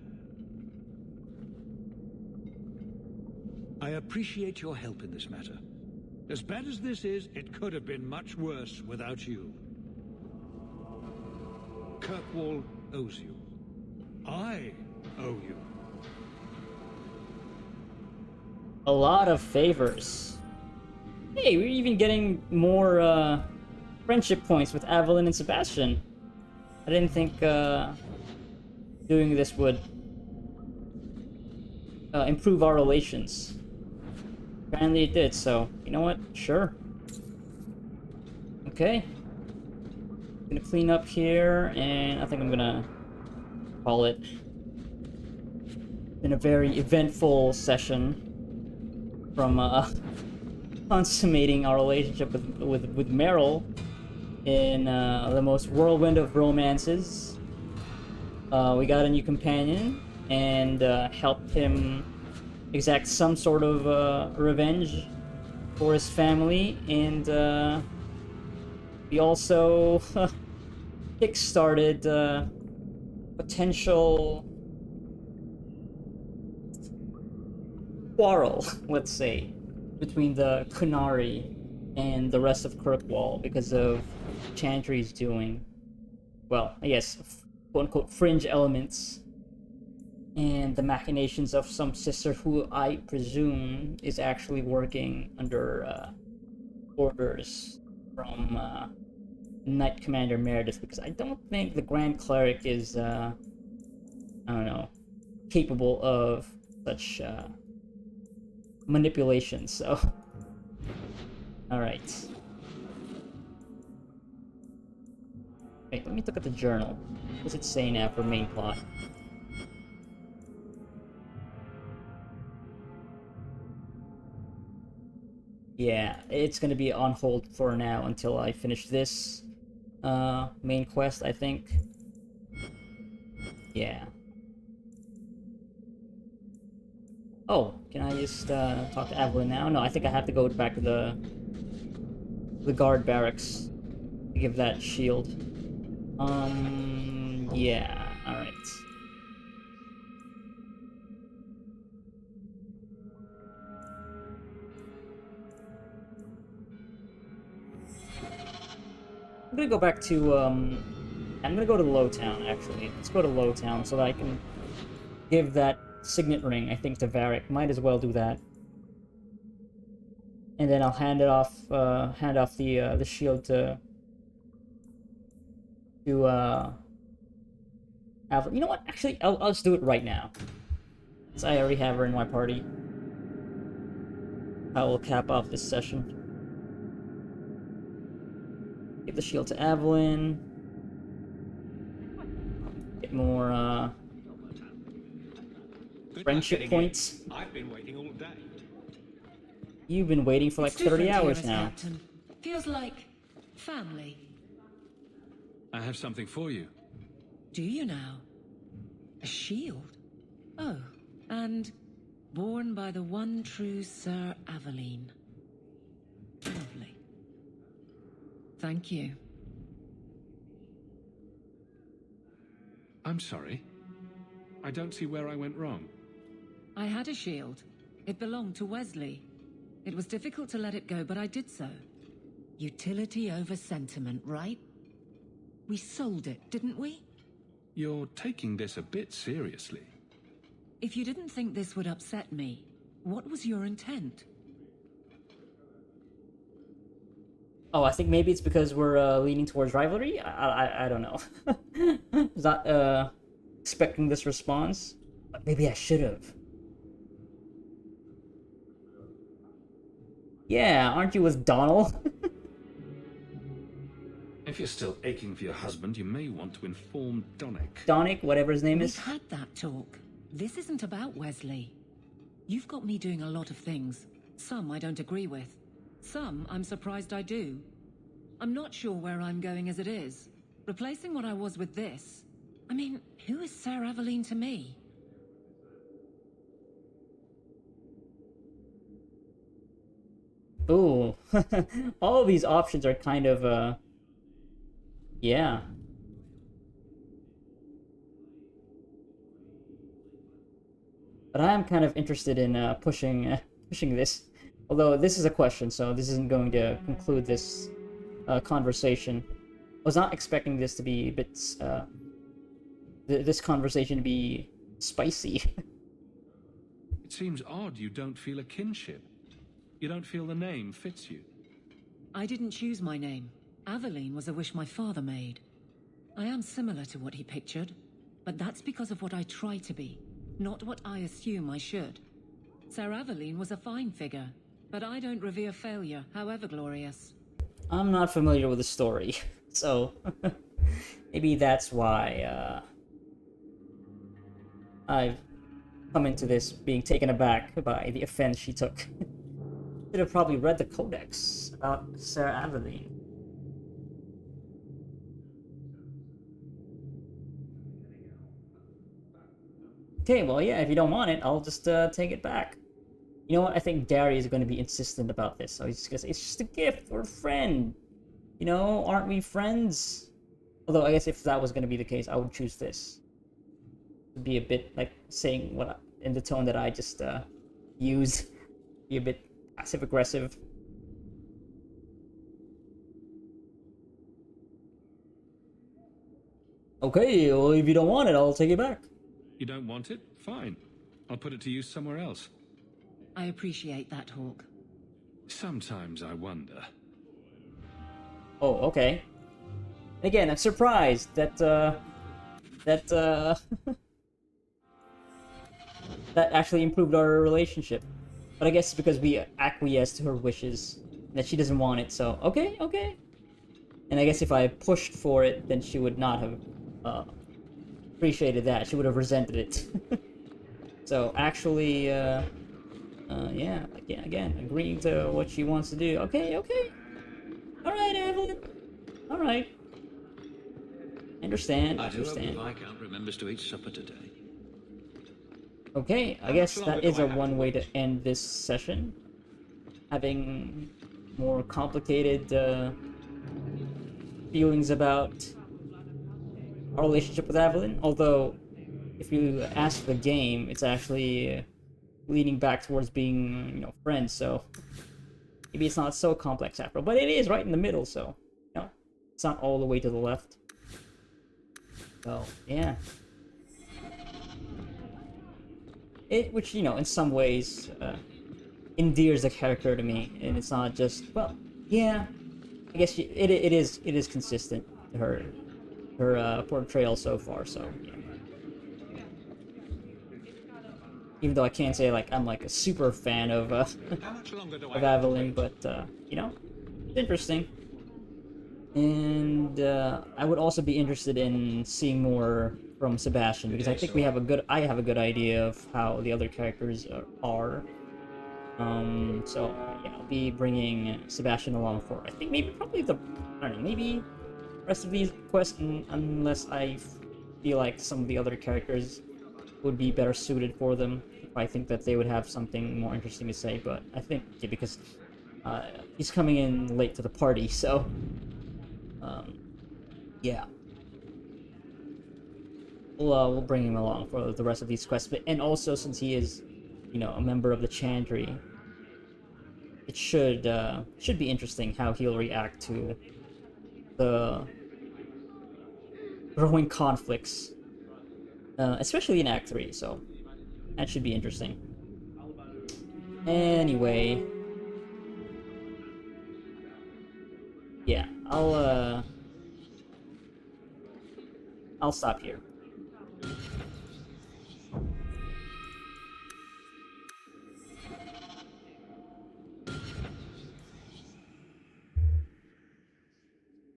I appreciate your help in this matter. As bad as this is, it could have been much worse without you. Kirkwall owes you. I owe you. A lot of favors. Hey, we're even getting more friendship points with Evelyn and Sebastian. I didn't think doing this would improve our relations. Apparently it did, so you know what? Sure. Okay. Gonna clean up here, and I think I'm gonna call it. Been a very eventful session from consummating our relationship with Meryl in the most whirlwind of romances. We got a new companion and helped him exact some sort of revenge for his family, and we also kick-started potential quarrel, let's say, between the Canary and the rest of Kirkwall because of Chantry's doing, well, I guess, quote-unquote, fringe elements and the machinations of some sister who I presume is actually working under orders from Knight Commander Meredith, because I don't think the Grand Cleric is, I don't know, capable of such manipulation, so... Alright. Wait, let me look at the journal. What does it say now for main plot? Yeah, it's gonna be on hold for now until I finish this main quest, I think. Yeah. Oh, can I just talk to Evelyn now? No, I think I have to go back to the guard barracks to give that shield. Yeah, alright. I'm gonna go back to, I'm gonna go to Lowtown, actually. Let's go to Lowtown so that I can give that signet ring, I think, to Varric. Might as well do that. And then I'll hand off the shield to Avalyn. You know what? Actually, I'll just do it right now. Since I already have her in my party. I will cap off this session. Give the shield to Avalyn. Get more, friendship points. I've been waiting all day. You've been waiting for like 30 hours now. Captain. Feels like family. I have something for you. Do you now? A shield? Oh, and born by the one true Sir Aveline. Lovely. Thank you. I'm sorry. I don't see where I went wrong. I had a shield. It belonged to Wesley. It was difficult to let it go, but I did so. Utility over sentiment, right? We sold it, didn't we? You're taking this a bit seriously. If you didn't think this would upset me, what was your intent? Oh, I think maybe it's because we're leaning towards rivalry? I don't know. I was not expecting this response. But maybe I should have. Yeah, aren't you with Donald? If you're still aching for your husband, you may want to inform Donnic. Donnic, whatever his name is. We've had that talk. This isn't about Wesley. You've got me doing a lot of things. Some I don't agree with. Some I'm surprised I do. I'm not sure where I'm going as it is. Replacing what I was with this. I mean, who is Sir Aveline to me? Ooh. All of these options are kind of, yeah. But I am kind of interested in pushing this. Although this is a question, so this isn't going to conclude this conversation. I was not expecting this to be a bit, this conversation to be spicy. It seems odd you don't feel a kinship. You don't feel the name fits you. I didn't choose my name. Aveline was a wish my father made. I am similar to what he pictured, but that's because of what I try to be, not what I assume I should. Sir Aveline was a fine figure, but I don't revere failure, however glorious. I'm not familiar with the story, so maybe that's why I've come into this being taken aback by the offense she took. Should have probably read the codex about Sir Aveline. Okay, well, yeah, if you don't want it, I'll just take it back. You know what? I think Gary is going to be insistent about this. So he's just going to say, it's just a gift. We're a friend. You know, aren't we friends? Although, I guess if that was going to be the case, I would choose this. To be a bit, like, saying what in the tone that I just used. Be a bit passive-aggressive. Okay, well, if you don't want it, I'll take it back. You don't want it? Fine. I'll put it to use somewhere else. I appreciate that, Hawk. Sometimes I wonder. Oh, okay. Again, I'm surprised that, that actually improved our relationship. But I guess it's because we acquiesced to her wishes, that she doesn't want it, so, okay, okay. And I guess if I pushed for it, then she would not have, appreciated that. She would have resented it. So, actually, Yeah, again, agreeing to what she wants to do. Okay. Alright, Evelyn. Alright. Understand. I do hope the Viscount remembers to eat supper today. Okay, I guess that is a one way to end this session. Having more complicated feelings about our relationship with Evelyn. Although, if you ask the game, it's actually leaning back towards being, you know, friends. So maybe it's not so complex after all. But it is right in the middle, so you know, it's not all the way to the left. So yeah. Which, you know, in some ways, endears the character to me, and it's not just, well, yeah, I guess it is consistent to her portrayal so far. So yeah. Even though I can't say like I'm like a super fan of Evelyn, but you know, it's interesting. And I would also be interested in seeing more from Sebastian, because I think I have a good idea of how the other characters are. So yeah, I'll be bringing Sebastian along for, I think probably I don't know, maybe rest of these quests, unless I feel like some of the other characters would be better suited for them. If I think that they would have something more interesting to say, but I think, yeah, because he's coming in late to the party, so yeah. We'll bring him along for the rest of these quests, and also since he is, you know, a member of the Chandri, it should be interesting how he'll react to the growing conflicts, especially in Act 3. So that should be interesting. Anyway, yeah, I'll stop here.